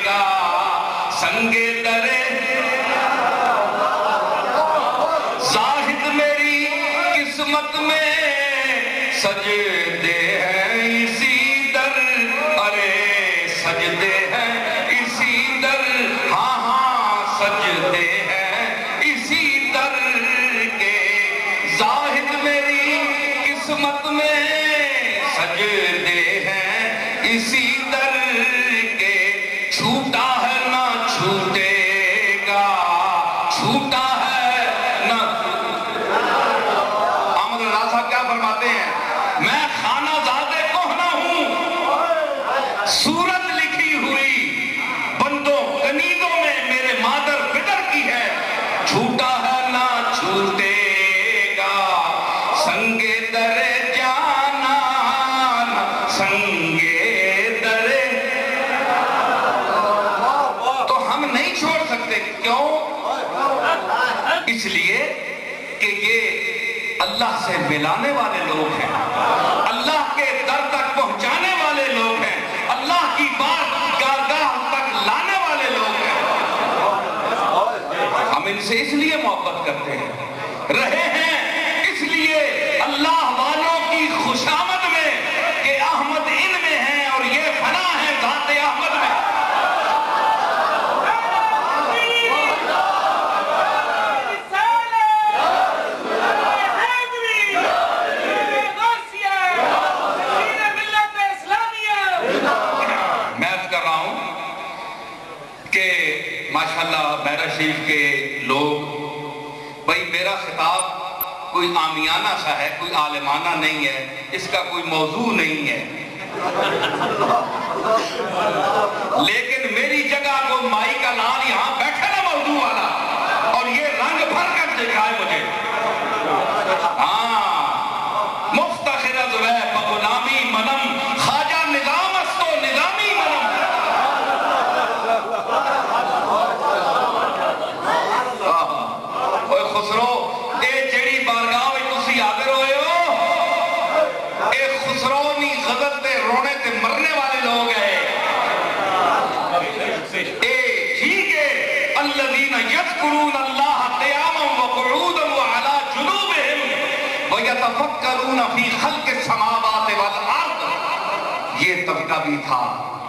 گا سنگ در، زاہد میری قسمت میں سجدے ہیں اسی در، ارے سجدے ہیں اسی در، ہاں ہاں سجدے ہیں اسی در کے، زاہد میری قسمت میں سجدے ہیں اسی در کے، چھوٹا ہے نہ چھوٹے گا، چھوٹا ہے نہ۔ احمد رضا صاحب کیا فرماتے ہیں؟ میں خانہ زادے کوہنا ہوں، صورت لکھی ہوئی بندوں کنیدوں میں میرے مادر پدر کی ہے، چھوٹا ہے نہ چھوٹے گا سنگ در جانا، سنگ در، تو ہم نہیں چھوڑ سکتے، کیوں؟ اس لیے کہ یہ اللہ سے ملانے والے لوگ ہیں، اللہ کے در تک پہنچانے والے لوگ ہیں، اللہ کی بات گاہ تک لانے والے لوگ ہیں، ہم ان سے اس لیے محبت کرتے ہیں، رہے ہیں اس لیے اللہ والوں کی خوشامد میں کہ احمد ان میں ہیں اور یہ فنا ہے ذات احمد میں۔ ماشاءاللہ بیرہ شریف کے لوگ، بھئی میرا خطاب کوئی عامیانہ سا ہے، کوئی عالمانہ نہیں ہے، اس کا کوئی موضوع نہیں ہے، لیکن میری جگہ کو مائی کا لال یہاں بیٹھے نا موضوع والا، اور یہ رنگ بھر کر دکھائے مجھے، ہاں مفتخر از وے بغلامی منم، خواجہ نظام است و نظامی منم، خسرو اے جڑی بارگاہ میں تسی حاضر ہوئے ہو، اے خسرو نی غزل تے رونے تے مرنے والے لوگ ہیں، اے ٹھیک ہے، الذین یذکرون اللہ قیاما وقعودا وعلی جنوبہم ویتفکرون فی خلق السماوات والارض، یہ طبقہ بھی تھا،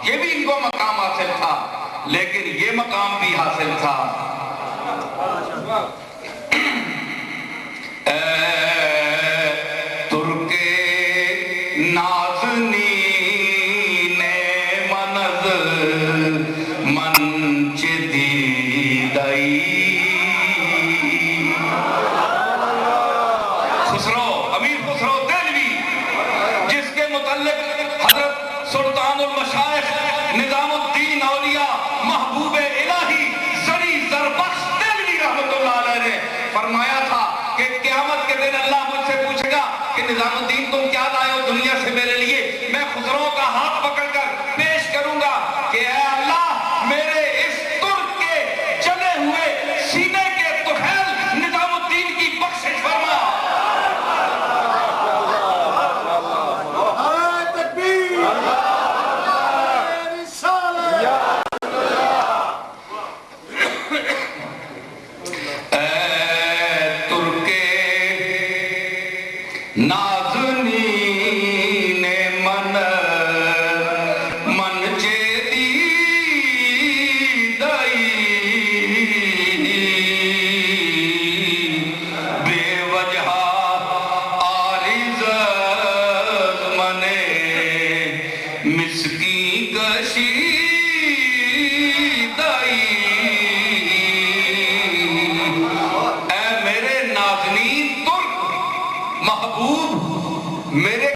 یہ بھی ان کو مقام حاصل تھا، لیکن یہ مقام بھی حاصل تھا، ترک نازنین منز منچ دیدائی، خسرو امیر خسرو دہلوی جس کے متعلق حضرت سلطان المشائخ نظام الدین اولیاء محبوب الہی زری زربخش دہلوی رحمت اللہ علیہ نے فرمایا تھا کہ قیامت کے دن اللہ مجھ سے پوچھے گا کہ نظام الدین تم کیا لائے ہو دنیا سے میرے لیے، میں خسرو کا ہاتھ پکڑ کر پیش کروں گا کہ اے اللہ میرے اس ترک کے چلے ہوئے سینے کے طفیل نظام الدین کی بخشش فرما۔ نازنین من من چیتی دائی بے وجہ آرز منے مسکی کشی دائی اے میرے نازنین ترک محبوب میرے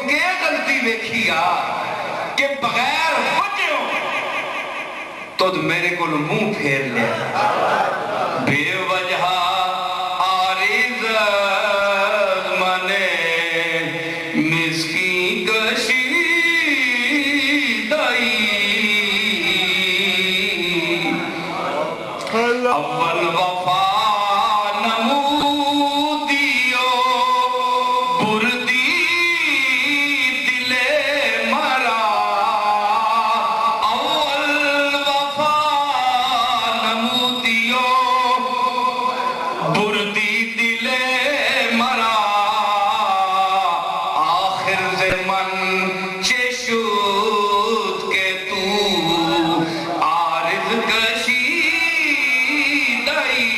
کے غلطی دیکھیا کہ بغیر وجہوں تو میرے کو منہ پھیر لیا بے وجہ آرز منے مسکی کشی دائی اول وفا نمودیو بردی دل مرا اول وفا نمودیو بردی دل مرا آخر زمن چشود کے تو عارض کشی دائی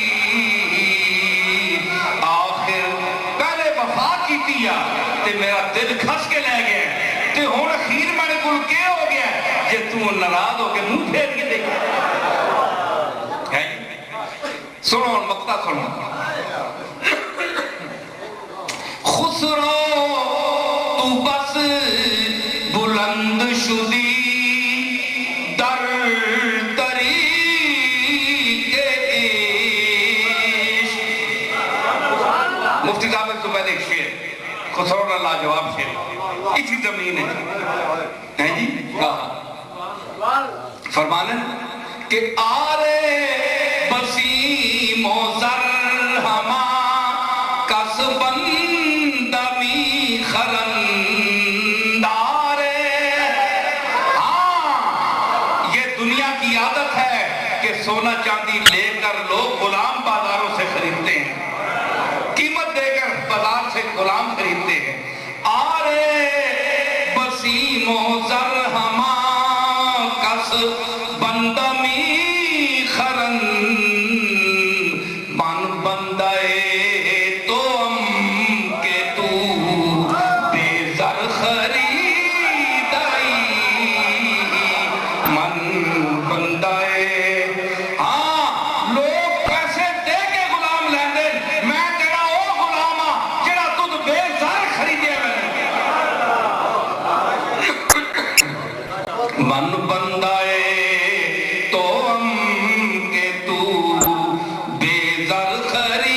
آخر پہلے وفا کی تیا تے میرا دل کھس کے لے گیا تے ہون اخیر میں نے کل کے ہو گیا جے تو ناراض ہو کے منہ پھیر کے دیکھ سنو اور مقطع سنو خسرو تو بس بلند شدی در طریق عشق مفتی صاحب تو پہلے ایک شعر خسرو نے لاجواب شعر اسی زمین ہے جی فرمانے کہ آرے بسیم و زرہما کس بندمی خرندارے ہاں یہ دنیا کی عادت ہے کہ سونا چاندی لے کر لوگ غلام بازاروں سے خریدتے ہیں قیمت دے کر بازار سے غلام خریدتے ہیں آرے بسیم و زرہما کس بندمی خرند من بندائے تو ہم کہ تو بے زر خریدائی من بندائے ہاں لوگ پیسے دے کے غلام لیندے میں تیرا او غلام ہاں جڑا تُد بے زر خریدے من بندائے تو ہم کہ تو بے زر خریدائی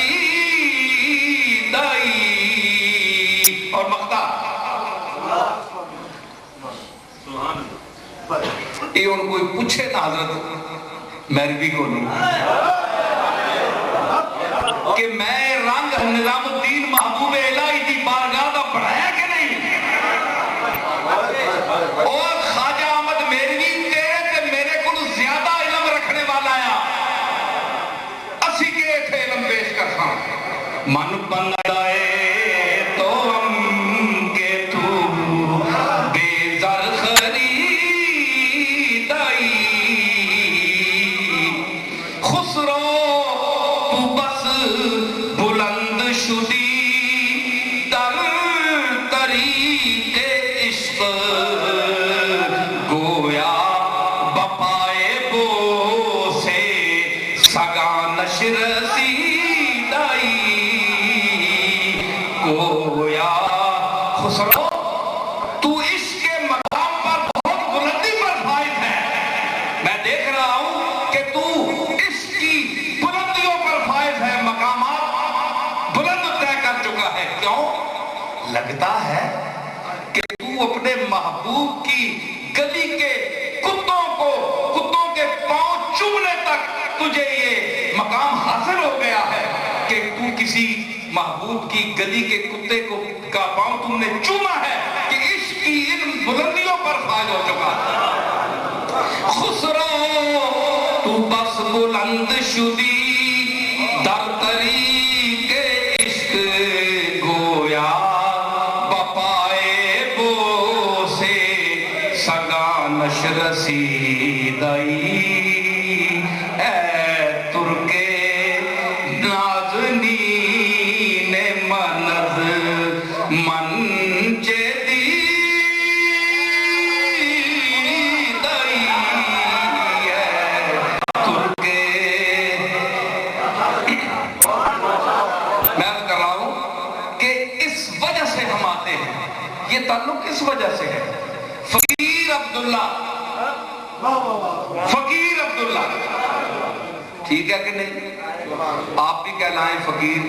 اور مقطع یہ ان کوئی پوچھے نہ حضرت میروی کو نہیں کہ میں رنگ نظام الدین محبوب الہی دی بارگاہ دا بڑھایا کہ نہیں اور خواجہ احمد میروی تیرے تے میرے کو زیادہ علم رکھنے والا آیا اسی کے تھے علم پیش کرتا من بندائے تو ہم کہ تو بے زر خریدائی خسرو تو بس بلند شدی در طریق عشق گویا بپائے بو سے سگا نشر سیدائی گویا خسرو تو عشق کے مقام پر بہت بلندی پر فائد ہے میں دیکھ رہا ہوں کہ تو عشق کی بلندیوں پر فائد ہے مقامات بلند طے کر چکا ہے کیوں لگتا ہے کہ تو اپنے محبوب کی گلی کے کتوں کے پاؤں چومنے تک تجھے یہ مقام حاصل ہو گیا ہے کہ تو کسی محبوب کی گلی کے کتے کا پاؤں تم نے چوما ہے کہ عشق کی ان بلندیوں پر فائد ہو چکا ہے خسرو تو بس بلند شدی در طریق عشق گویا منچے دی دئی ہے ترکے. میں کر رہا ہوں کہ اس وجہ سے ہم آتے ہیں. یہ تعلق کس وجہ سے ہے؟ فقیر عبداللہ، فقیر عبداللہ، ٹھیک ہے کہ نہیں؟ آپ بھی کہلائیں فقیر.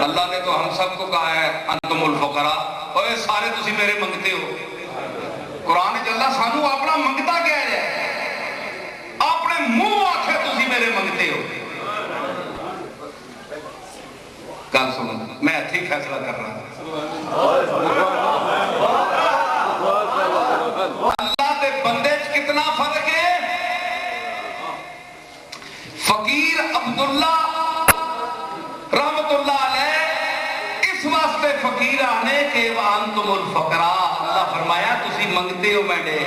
اللہ نے تو ہم سب کو کہا ہے انتم الفقراء. اوے سارے تسی میرے منگتے ہو. قرآن وچ اللہ سانو اپنا منگتا کہہ رہا ہے، اپنے منہ آکھے تسی میرے منگتے ہو. گل سنو، میں اتھے ہی فیصلہ کر رہا ہوں. اللہ دے بندے چ کتنا فرق ہے. فقیر عبداللہ رحمت اللہ علیہ اس واسطے فقیر آنے کے وانتم الفقراء. اللہ فرمایا تسی منگتے ہو میڈے.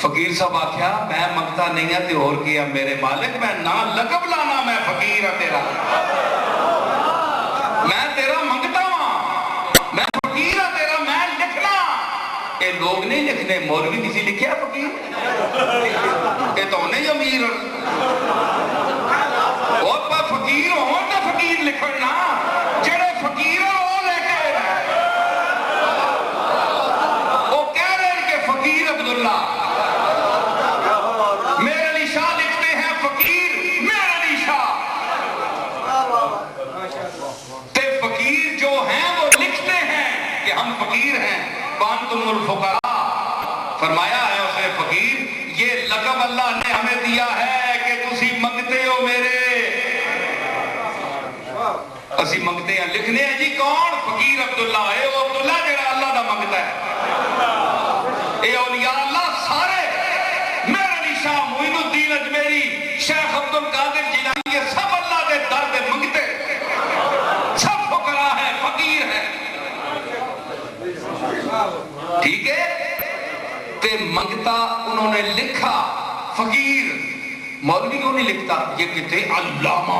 فقیر صاحب آکھیا میں منگتا نہیں ہے تے اور کیا میرے مالک، میں نہ لقب لانا میں فقیر ہے تیرا، میں تیرا منگتا ہوں، میں فقیر ہے تیرا، میں لکھنا. اے لوگ نہیں لکھنے، مولوی کسی لکھیا فقیر؟ اے تو نہیں امیر اور پا فقیر ہوں تو فقیر لکھنا. جڑے فقیر وہ لے کے وہ کہہ رہے ہیں کہ فقیر عبداللہ. میرے علی شاہ لکھتے ہیں فقیر میرے علی شاہ. تے فقیر جو ہیں وہ لکھتے ہیں کہ ہم فقیر ہیں. وانتم الفقراء فرمایا ہے اسے فقیر. یہ لقب اللہ نے ہمیں دیا ہے کہ تسی منگتے ہو میرے. اسی منگتے ہیں، لکھنے ہیں جی کون؟ فقیر عبداللہ. اے وہ عبداللہ جڑا اللہ دا منگتا ہے. اے اولیاء اللہ سارے، میرے علی شاہ، معین الدین اجمیری، شیخ عبد القادر جیلانی، یہ سب اللہ دے در دے منگتے، سب فقراء ہیں، فقیر ہیں. ٹھیک ہے؟ تے منگتا انہوں نے لکھا فقیر. مولوی کیوں نہیں لکھتا؟ یہ کہتے علامہ،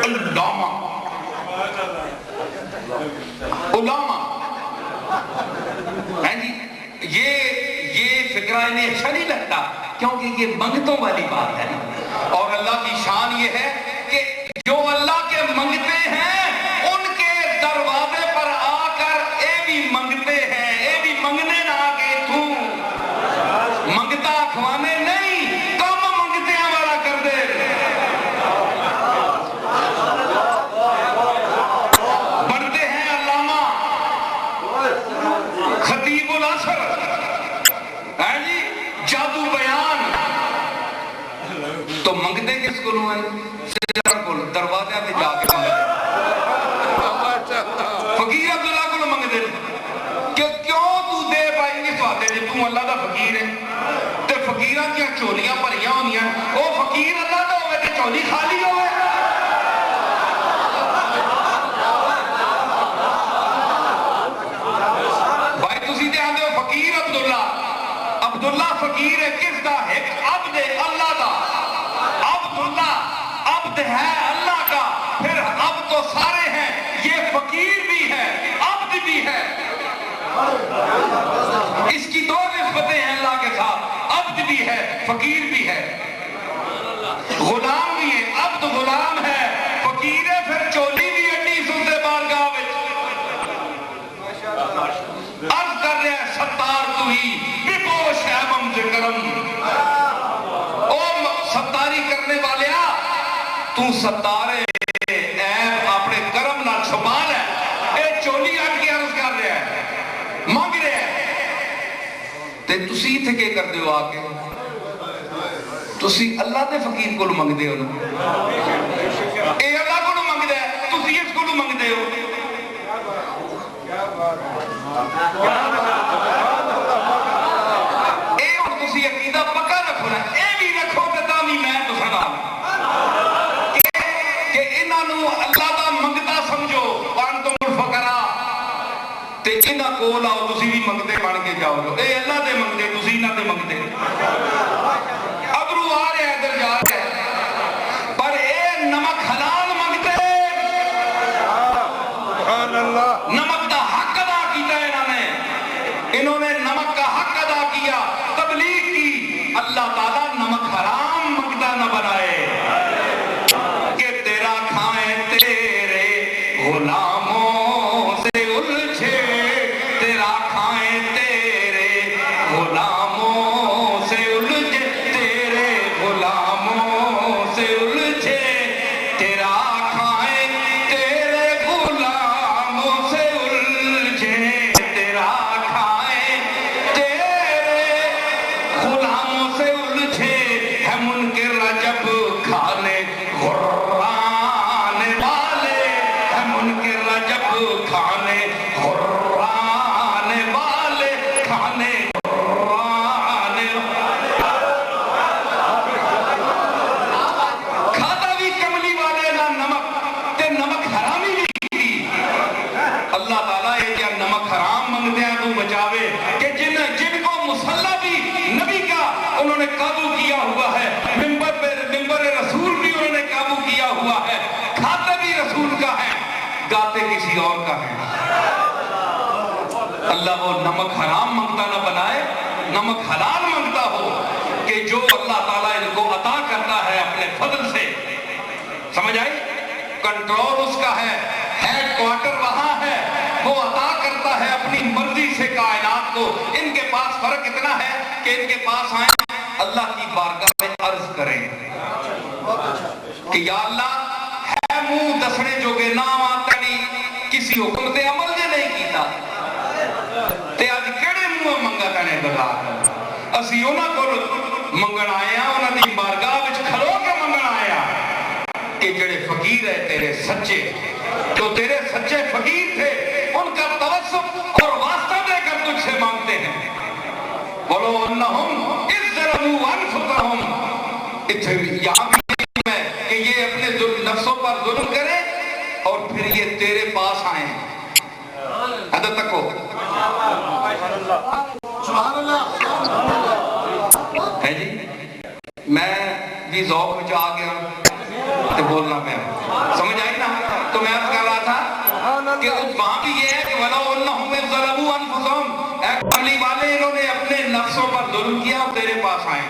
علامہ، علامہ. ہیں جی یہ فکرہ انہیں اچھا نہیں لگتا کیونکہ یہ منگتوں والی بات ہے. اور اللہ کی شان یہ ہے کہ جو اللہ کے منگتے ہیں ان کے دروازے پر آ کر اے بھی منگتے ہیں. اے بھی منگنے نہ آگے تو منگتا کھوانے نہیں، کم منگتے ہیں والا کر دے. بنتے ہیں علامہ، خطیب العصر، ہے جی جادو بیان. تو منگتے کس کو ہیں؟ دروازے پہ جا کے فقیر عبداللہ کو منگتے کہ کیوں تو دے پائی نہیں سواتے جی تو اللہ دا فقیر ہے. تے فقیران کیا چولیاں بھریاں ہونیاں، او فقیر اللہ دا ہوئے تے چولی خالی ہوئے. بھائی تسی دے آندے ہو فقیر عبداللہ. عبداللہ فقیر ہے کس دا؟ ایک عبد اللہ دا. عبداللہ عبد ہے اللہ کا. پھر عبد تو سارے ہیں، یہ فقیر بھی ہے عبد بھی ہے. اس کی دو نسبتیں ہیں اللہ کے ساتھ، عبد بھی ہے فقیر بھی ہے. غلام بھی ہے، عبد غلام ہے، فقیر ہے. پھر چولی بھی اڈی سنتے بارگاہ عرض کر رہے ہیں ستار تو ہی بپوش ہے ممز کرم. او ستاری کرنے والے تو ستارے ایب اپنے کرم نہ چھپا لے. اے چولی اٹھ کے عرض کر رہے ہیں، مانگ رہے ہیں. تے تسی تھے کے کر دیو آکے؟ تسی اللہ دے فقیر کو منگ دے ہو نا. اے اللہ کو منگ دے، تسی اس کو منگ دے ہو. اے اور تسی عقیدہ پکا رکھو نا. اے بھی رکھو تے تامی میں تو سنا کہ انہاں نو اللہ دا منگتا سمجھو. وانتم الفقراء تے انہاں کول آؤ تسی بھی منگتے بن کے جاؤ. اے اللہ دے منگتے تسی انہاں دے منگتے. ابرو آ رہے ہیں ادھر جا رہے ہیں پر اے نمک حلال منگتے سبحان اللہ نمک کا حق ادا کیا انہوں نے نمک کا حق ادا کیا، تبلیغ کی۔ اللہ تعالیٰ نمک حرام منگتا نہ بنائے کہ تیرا کھائیں تیرے غلاموں سے الجھے، تیرا کھائیں تیرے غلاموں سے الجھے، تیرے غلاموں سے الجھے، تیرا کھائیں تیرے غلاموں سے الجھے، تیرا کھائیں تیرے غلاموں سے الجھے، ہے منکر رجب کھانے غرانے والے، ہے منکر رجب کھانے غرانے والے، کھانے غرانے کھاتا بھی کملی والے نہ نمک تے نمک حرامی بھی کی۔ اللہ تعالیٰ یہ کیا نمک حرام منگتے ہیں تو بچاوے کہ جن کو مسلح بھی نبی کا انہوں نے قابو کیا ہوا ہے، ممبر رسول بھی انہوں نے قابو کیا ہوا ہے، کھاتے بھی رسول کا ہے، گاتے کسی اور کا ہے۔ اللہ وہ نمک حرام منگتا نہ بنائے، نمک حلال منگتا ہو کہ جو اللہ تعالیٰ ان کو عطا کرتا ہے اپنے فضل سے، سمجھ آئی؟ کنٹرول اس کا ہے، ہیڈ کوارٹر وہاں ہے، وہ عطا کرتا ہے اپنی مرضی سے کائنات کو۔ ان کے پاس فرق اتنا ہے کہ ان کے پاس آئیں اللہ کی بارگاہ میں عرض کریں کہ یا اللہ ہے منہ دسنے جو گے نام آتا نہیں، کسی حکم تے عمل جے نہیں کیتا تے آج کیڑے منہ منگا کنے بتا اسی انہاں کو منگن آئے ہیں، انہاں دی بارگاہ وچ کھلو کے منگن آئے ہیں کہ جڑے فقیر ہے تیرے سچے، جو تیرے سچے فقیر تھے ان کا توسط اور واسطہ دے کر تجھ سے مانگتے ہیں۔ بولو انہم اذ ظلموا انفسہم، یہاں بھی ہے کہ یہ اپنے نفسوں پر ظلم کرے اور پھر یہ تیرے پاس آئیں۔ حدت تک ہو سبحان اللہ ہے جی۔ میں بھی ذوق میں آ گیا تو بولنا پہ سمجھ آئی نا، تو میں عرض کر رہا تھا کہ وہاں بھی یہ ہے کہ وَلَوْ أَنَّهُمْ إِذْ ظَلَمُوا أَنفُسَهُمْ، اے کملی والے انہوں نے اپنے نفسوں پر ظلم کیا اور تیرے پاس آئیں،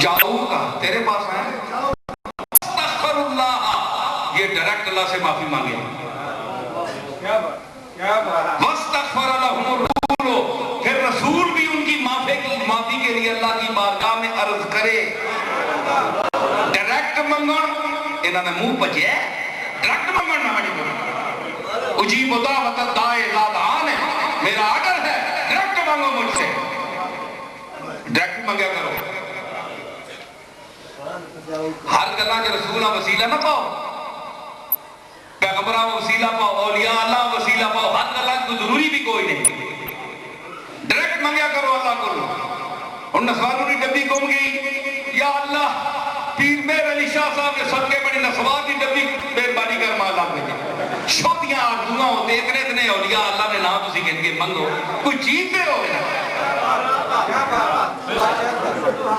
جاؤ کا تیرے پاس آئیں، استغفر اللہ، یہ ڈائریکٹ اللہ سے معافی مانگے، وَاسْتَغْفَرَ لَهُمُ الرَّسُولُ، پھر رسول بھی ان کی معافی کے لیے اللہ کی بارگاہ میں عرض کرے۔ ڈائریکٹ منگن انہوں نے منہ بچے ڈائریکٹ منگن نہ بڑی بڑی اجیب دعوت الداعی اذا دعان ہے، میرا آرڈر ہے ڈائریکٹ مانگو مجھ سے، ڈائریکٹ منگیا کرو۔ ہر گلہ کے رسولہ وسیلہ نہ پاؤ، پیغمبرہ وسیلہ پاؤ، اولیاء اللہ وسیلہ پاؤ، ہر گلہ کو ضروری بھی کوئی نہیں، ڈائریکٹ منگیا کرو اللہ کو۔ اور نسواروں کی ڈبی گم گئی، یا اللہ پیر میر علی شاہ صاحب کے صدقے بڑی نسوار کی ڈبی مہربانی کر مالا میں شوتیاں آرزویاں ہوتے اتنے اولیاء اللہ نے نام تسی کہن کے منگو، کوئی چیز پہ ہوئے نا،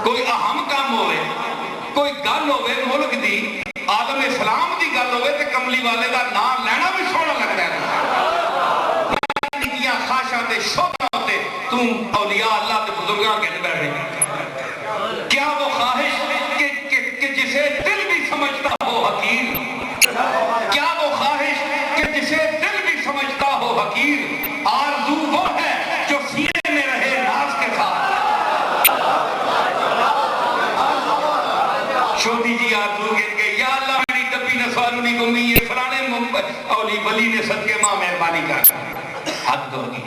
کوئی اہم کام ہوئے، کوئی گل ہوئے ملک دی عالم اسلام دی گل ہوئے تے کملی والے دا نام لینا بھی سونا لگتا ہے۔ خاشاں تے شوقاں ہوتے تم اولیاء اللہ تے بزرگاں کہنے بیٹھے، کیا وہ خواہش کہ جسے دل بھی سمجھتا ہو حقیر، کیا وہ خواہش کہ جسے دل بھی سمجھتا ہو حقیر، آرزو وہ ہے جو سینے میں رہے ناز کے ساتھ۔ چھوٹی جی آرزو کہن گے یا اللہ میری ڈبی نسواروں نہیں گمی، یہ فلانے اولی ولی نے صدقے ماں مہربانی کر، حد ہو گئی ہے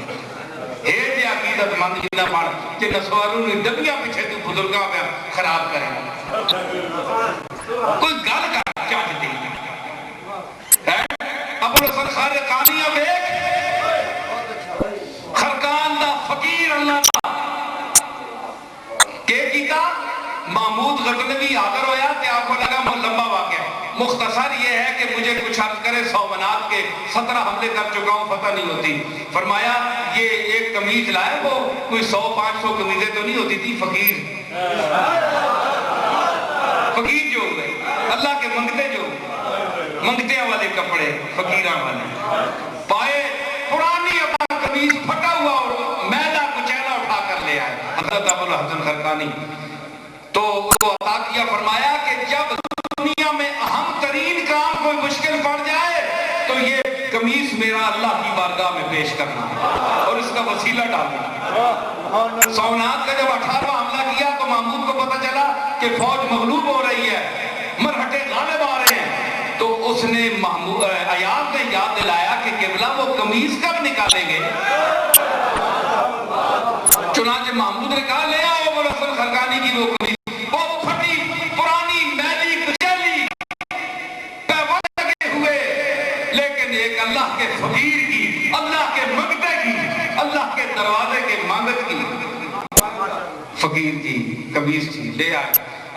جی عقیدت مند جنہ پڑھ کہ نسواروں نے ڈبیاں پیچھے تو بزرگاں پہ خراب کریں، کوئی گل کر چاہتے ہیں۔ ابو الحسن خارقانیہ بیک خرقان دا فقیر اللہ دا کہ کیتا محمود غزنوی حاضر ہویا کہ آپ کو لگا لمبا واقعہ، مختصر یہ ہے کہ مجھے کچھ عرض کرے 100 منات کے 17 حملے کر چکا ہوں فتح نہیں ہوتی، فرمایا یہ ایک قمیض لائے، وہ کوئی 100-500 قمیضیں تو نہیں ہوتی تھی، فقیر جو ہوئے اللہ کے منگتے جو منگتیاں والے کپڑے فقیراں والے پائے پرانی اپنا قمیص پھٹا ہوا اور میدہ کچیلا اٹھا کر لے آئے حضرت ابو الحسن خرقانی تو وہ عطا کیا فرمایا کہ جب دنیا میں اہم ترین کام کوئی مشکل پڑ جائے تو یہ قمیص میرا اللہ کی بارگاہ میں پیش کرنا اور اس کا وسیلہ ڈالنا۔ سونات کا جب 18واں حملہ کیا تو محمود کو پتہ چلا کہ فوج مغلوب ہو رہی ہے، مرہٹے غالب آ رہے ہیں، تو اس نے ایاز نے یاد دلایا کہ قبلہ وہ قمیص کب نکالیں گے؟ چنانچہ محمود نے کہا لے آؤ ابو الحسن خرقانی کی وہ قمیص، وہ پھٹی پرانی میلی کچیلی پیوند لگے ہوئے، لیکن ایک اللہ کے فقیر کی، اللہ کے منگتے کی، اللہ کے دروازے کے مانگت کی فقیر کی قمیص تھی، لے آئے۔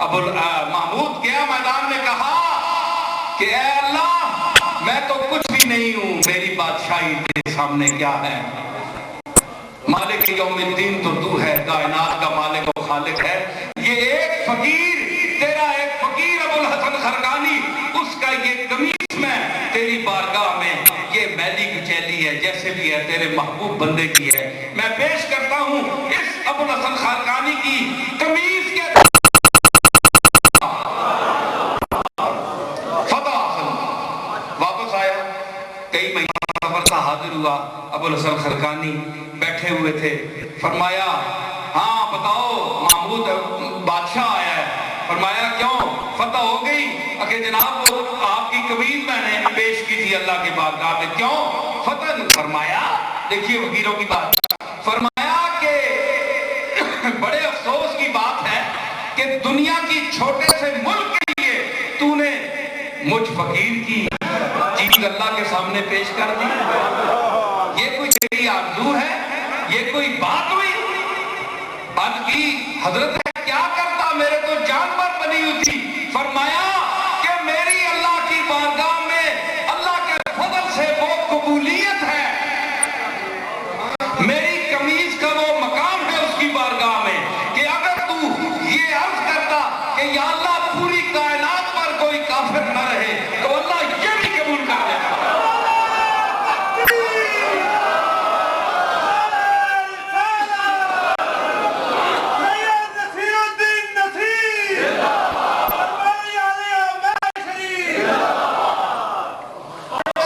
ابو محمود گیا میدان میں کہا کہ اے اللہ میں تو کچھ بھی نہیں ہوں، میری بادشاہی تیرے سامنے کیا ہے؟ مالک یوم الدین تو تو ہے، کائنات کا مالک و خالق ہے۔ یہ ایک فقیر، تیرا ایک فقیر ابو الحسن خرقانی، اس کا یہ قمیص میں تیری بارگاہ میں یہ میلی کچیلی ہے، جیسے بھی ہے تیرے محبوب بندے کی ہے، میں پیش کرتا ہوں اس ابو الحسن خرقانی کی قمیص کے فتح حاصل۔ واپس آیا، کئی مہینہ سفر سے حاضر ہوا، ابو الحسن خرقانی بیٹھے ہوئے تھے، فرمایا ہاں بتاؤ محمود بادشاہ آیا ہے۔ فرمایا کیوں فتح ہو گئی؟ کہ جناب آپ کی قمیص میں نے پیش کی تھی اللہ کے بارگاہ میں، کیوں فتح؟ فرمایا دیکھیے وکیلوں کی بات، فرمایا کہ بڑے افسوس کی بات ہے کہ دنیا کی چھوٹے سے ملک کے لیے تو نے مجھ فقیر کی چیز اللہ کے سامنے پیش کر دی۔ یہ کوئی تیری آرزو ہے؟ یہ کوئی بات ہوئی؟ عرض کی حضرت کیا کرتا، میرے تو جان پر بنی ہوئی تھی۔ فرمایا کہ میری اللہ کی بارگاہ میں اللہ کے فضل سے وہ قبولیت ہے، میری قمیص کا وہ مقام ہے اس کی بارگاہ میں کہ اگر تو یہ عرض کرتا کہ یا اللہ پوری کائنات پر کوئی کافر نہ رہے تو اللہ یہ بھی قبول کر لیتا۔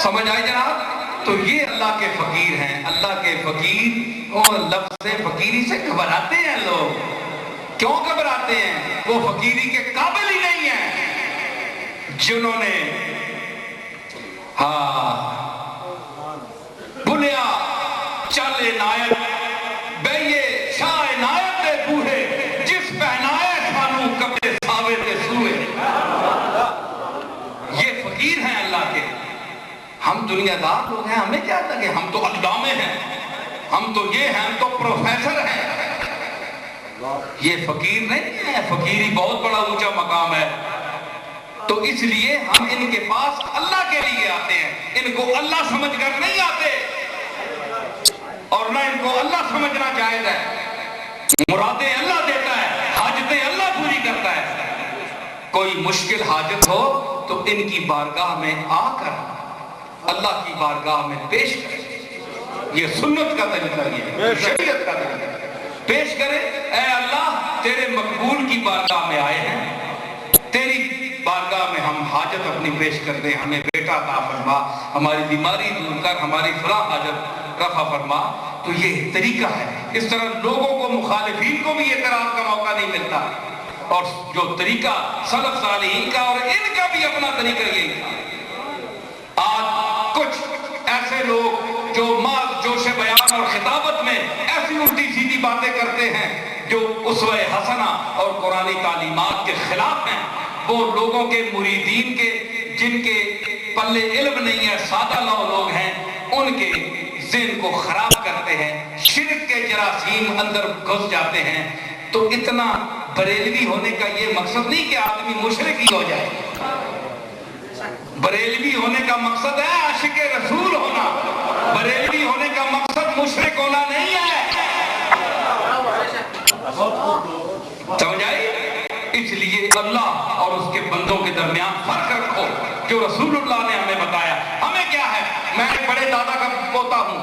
سمجھ آئی جناب؟ تو یہ اللہ کے فقیر ہیں، اللہ کے فقیر، اور لفظ فقیری سے گھبراتے ہیں لوگ۔ کیوں گھبراتے ہیں؟ وہ فقیری کے قابل ہی نہیں ہیں جنہوں نے بھولیا چل عنایت بیے شاہ عنایت دے بوہے، جس پہنائے سانو کپڑے ساوے دے سوئے۔ یہ فقیر ہیں اللہ کے۔ ہم دنیا دار لوگ ہیں، ہمیں کیا لگے، ہم تو علامے ہیں، ہم تو یہ ہیں، ہم تو پروفیسر ہیں۔ یہ فقیر نہیں ہے، فقیری بہت بڑا اونچا مقام ہے۔ تو اس لیے ہم ان کے پاس اللہ کے لیے آتے ہیں، ان کو اللہ سمجھ کر نہیں آتے، اور نہ ان کو اللہ سمجھنا جائز ہے۔ مرادیں اللہ دیتا ہے، حاجتیں اللہ پوری کرتا ہے۔ کوئی مشکل حاجت ہو تو ان کی بارگاہ میں آ کر اللہ کی بارگاہ میں پیش کرے۔ یہ سنت کا طریقہ، یہ شریعت کا طریقہ، پیش کرے اے اللہ تیرے مقبول کی بارگاہ میں آئے ہیں، تیری بارگاہ میں ہم حاجت اپنی پیش کر دیں، ہمیں بیٹا عطا فرما، ہماری بیماری دور کر، ہماری فلاں حاجت رفع فرما۔ تو یہ طریقہ ہے۔ اس طرح لوگوں کو، مخالفین کو بھی اعتراض کا موقع نہیں ملتا، اور جو طریقہ سلف صالحین کا اور ان کا بھی اپنا طریقہ یہی تھا۔ آج کچھ ایسے لوگ جو ماض جوش بیان اور خطابت میں ایسی الٹی سیدھی باتیں کرتے ہیں جو اسوہ حسنہ اور قرآنی تعلیمات کے خلاف ہیں، وہ لوگوں کے مریدین کے، جن کے پلے علم نہیں ہے، سادہ لوگ ہیں، ان کے ذہن کو خراب کرتے ہیں، شرک کے جراثیم اندر گھس جاتے ہیں۔ تو اتنا بریلوی ہونے کا یہ مقصد نہیں کہ آدمی مشرک ہی ہو جائے۔ بریلوی ہونے کا مقصد ہے عاشق رسول ہونا، بریلوی ہونے کا مقصد مشرک ہونا نہیں ہے۔ سمجھ آئی؟ اس اس لیے اللہ اور اس کے بندوں کے درمیان فرق رکھو جو رسول اللہ نے ہمیں بتایا. ہمیں کیا ہے؟ میں ایک بڑے دادا کا پوتا ہوں،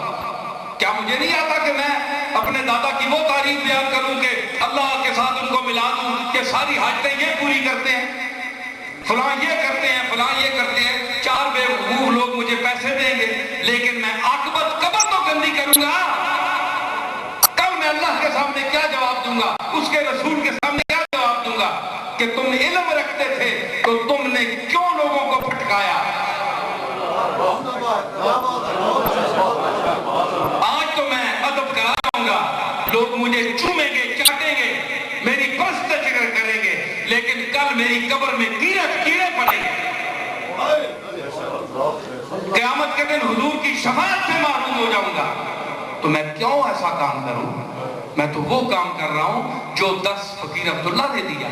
کیا مجھے نہیں آتا کہ میں اپنے دادا کی وہ تعریف بیان کروں کہ اللہ کے ساتھ ان کو ملا دوں کہ ساری حاجتیں یہ پوری کرتے ہیں، فلاں یہ کرتے ہیں، فلاں یہ کرتے ہیں. 4 بے وقوف لوگ مجھے پیسے دیں گے لیکن میں عاقبت قبر تو گندی کروں گا. کل میں اللہ کے سامنے کیا جواب دوں گا، اس کے رسول کے سامنے کیا جواب دوں گا کہ تم علم رکھتے تھے تو تم نے کیوں لوگوں کو پھٹکایا. آج تو میں ادب کراؤں گا، لوگ مجھے چومیں گے، چاٹیں گے، میری پرستش کریں گے، لیکن کل میری قبر میں کیڑے پڑیں گے. قیامت کے دن حضور کی شفاعت سے محروم ہو جاؤں گا. تو میں کیوں ایسا کام کروں؟ میں تو وہ کام کر رہا ہوں جو درس فقیر عبداللہ نے دیا،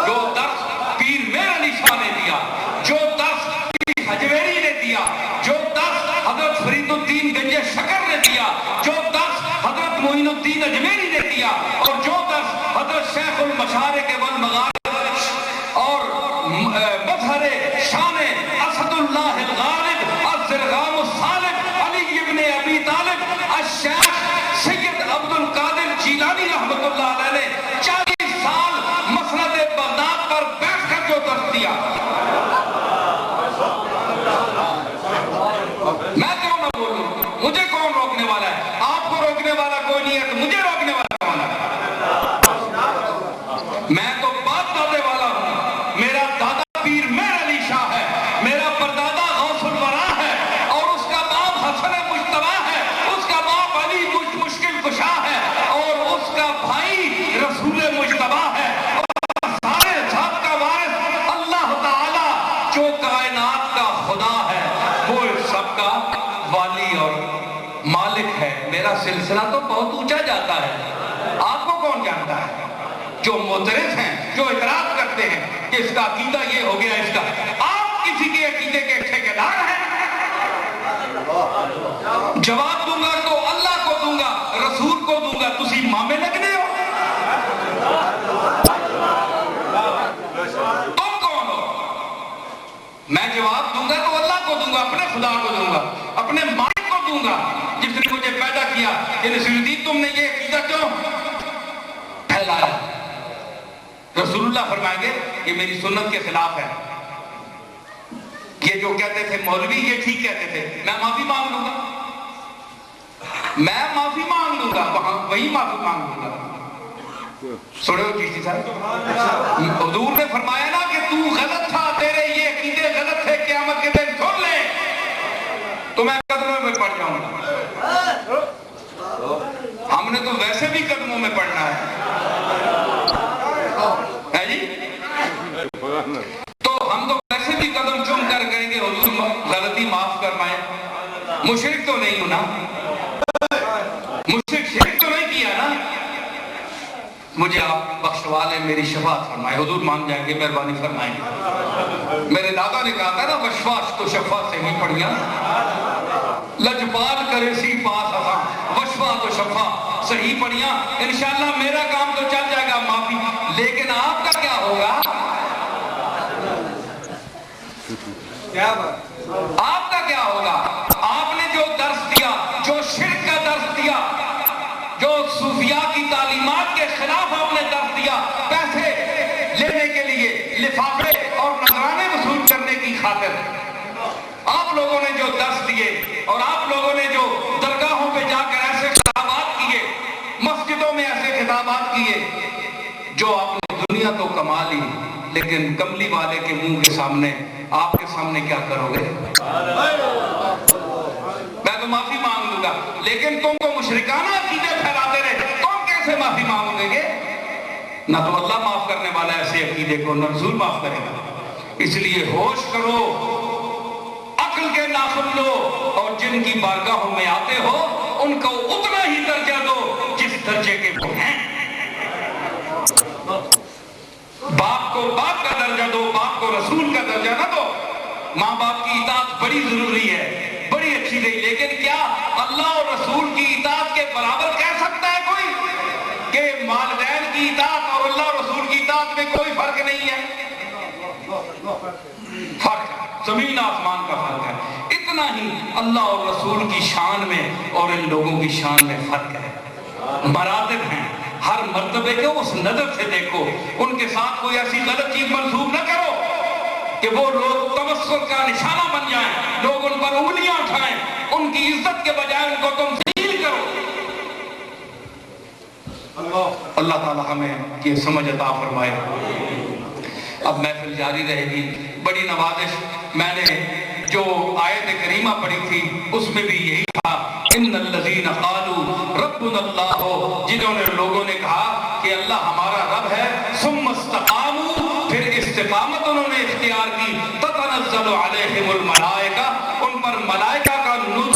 جو درس پیر میر علی شاہ نے دیا، جو درس پیر حجویری نے دیا، جو درس حضرت فرید الدین گنج شکر نے دیا، جو درس حضرت معین الدین اجمیری نے دیا، اور جو درس حضرت شیخ المشارق والمغارب اور مظہر شان اسد اللہ الغالب الزرغام الصالح علی ابن ابی طالب الشیخ سید عبد القادر جیلانی رحمت اللہ علیہ نے 40 سال مسند بغداد پر بیٹھ کر جو درس دیا. میں کیوں نہ بولوں؟ مجھے کون روکنے والا ہے؟ آپ کو روکنے والا کوئی نہیں ہے تو مجھے روکنے والا کون ہے؟ میں تو باپ دادے والا ہوں. میرا دادا پیر میر علی شاہ ہے، میرا پردادا غوث الورا ہے، اور اس کا باپ حسن مجتبی ہے، اس کا باپ علی مشکل کشا ہے، اور اس کا بھائی رسول مجتبی ہے، اور سارے ذات کا وارث اللہ تعالی جو کائنات کا خدا ہے وہ سب کا والی اور مالک ہے. میرا سلسلہ تو بہت اونچا جاتا ہے. آپ کو کون جانتا ہے؟ جو معترض ہیں، جو اعتراض کرتے ہیں کہ اس کا عقیدہ یہ ہو گیا، اس کا، آپ کسی کے عقیدے کے ٹھیکیدار ہیں؟ جواب دوں گا تو اللہ کو دوں گا، رسول کو دوں گا. تسی مامے لگنے ہو؟ تم کون ہو؟ میں جواب دوں گا تو اللہ کو دوں گا، اپنے خدا کو دوں گا، اپنے مالک کو دوں گا جس نے مجھے پیدا کیا کہ نصیر الدین تم نے یہ عقیدہ کیوں پھیلایا. رسول اللہ فرمائیں گے یہ میری سنت کے خلاف ہے. یہ جو کہتے تھے مولوی یہ ٹھیک کہتے تھے، میں معافی مانگ لوں گا، میں معافی مانگ لوں گا، وہی معافی مانگ لوں گا. سنے ہو چیشتی صاحب، حضور نے فرمایا نا کہ تو غلط تھا، تیرے یہ عقیدے غلط تھے، قیامت کے دن سن لے تو میں قدموں میں پڑ جاؤں گا. ہم نے تو ویسے بھی قدموں میں پڑنا ہے جی، تو ہم تو ویسے بھی قدم چوم کر کہیں گے حضور غلطی معاف فرمائے. مشرک تو نہیں ہوں نا، مشرک شرک تو نہیں کیا نا. مجھے آپ بخشوا لیں، میری شفاعت فرمائے. حضور مان جائیں گے، مہربانی فرمائیں گے. میرے دادا نے کہا تھا نا وشواس تو شفا سے ہی پڑھیا، لجپال کرے سی پاس آساں، وشوا تو شفا صحیح پڑھیا. انشاءاللہ میرا کام تو چل جائے گا معافی، لیکن آپ کا کیا ہوگا؟ آپ کا کیا ہوگا؟ آپ نے جو درس دیا، جو شرک کا درس دیا، جو صوفیاء کی تعلیمات کے خلاف آپ نے درس دیا، پیسے لینے کے لیے، لفافے اور نذرانے وصول کرنے کی خاطر آپ لوگوں نے جو درس دیے، اور آپ لوگوں نے جو درگاہوں پہ جا کر ایسے خطابات کیے، مسجدوں میں ایسے خطابات کیے، جو آپ نے دنیا تو کما لی، لیکن کملی والے کے منہ کے سامنے، آپ کے سامنے کیا کرو گے؟ میں تو معافی مانگ لوں گا، لیکن تم تو مشرکانہ عقیدے پھیلاتے رہے، تم کیسے معافی مانگو گے؟ نہ تو اللہ معاف کرنے والا ایسے عقیدے کو، نہ رسول معاف کرے گا. اس لیے ہوش کرو، عقل کے ناخن لو، اور جن کی بارگاہوں میں آتے ہو ان کو اتنا ہی درجہ دو جس درجے کے وہ ہیں. باپ کو باپ کا درجہ دو، باپ کو رسول کا درجہ نہ دو. ماں باپ کی اطاعت بڑی ضروری ہے، بڑی اچھی نہیں، لیکن کیا اللہ اور رسول کی اطاعت کے برابر کہہ سکتا ہے کوئی کہ والدین کی اطاعت اور اللہ اور رسول کی اطاعت میں کوئی فرق نہیں ہے. فرق ہے، زمین آسمان کا فرق ہے. اتنا ہی اللہ اور رسول کی شان میں اور ان لوگوں کی شان میں فرق ہے. مراتب ہیں، ہر مرتبے کو اس نظر سے دیکھو. ان کے ساتھ کوئی ایسی غلط چیز منسوخ نہ کرو کہ وہ لوگ تمسخر کا نشانہ بن جائیں، لوگ ان پر انگلیاں اٹھائیں. ان کی عزت کے بجائے ان کو تم ذلیل کرو. اللہ تعالی ہمیں یہ سمجھ عطا فرمائے. اب محفل جاری رہے گی. بڑی نوازش، میں نے جو آیت کریمہ پڑھی تھی اس میں بھی یہی تھا، ان الذین قالوا ربنا اللہ، جنہوں نے لوگوں نے کہا کہ اللہ ہمارا رب ہے، ثم استقاموا، پھر استقامت انہوں نے اختیار کی، تتنزل علیہم الملائکہ، ان پر ملائکہ کا نزول،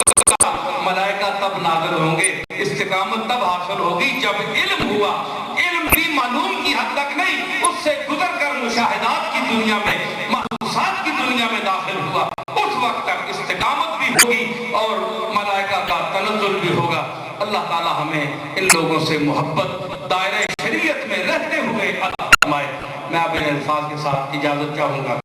ملائکہ تب نازل ہوں گے. استقامت تب حاصل ہوگی جب علم ہوا. علم بھی معلوم کی حد تک نہیں، اس سے گزر کر مشاہدات کی دنیا میں، محسوسات کی دنیا میں داخل ہوا. اس وقت تک استقامت بھی ہوگی اور ملائکہ کا تنزل بھی ہوگا. اللہ تعالی ہمیں ان لوگوں سے محبت دائرہ شریعت میں رہتے ہوئے عطا فرمائے. میں اپنے الفاظ کے ساتھ اجازت چاہوں گا.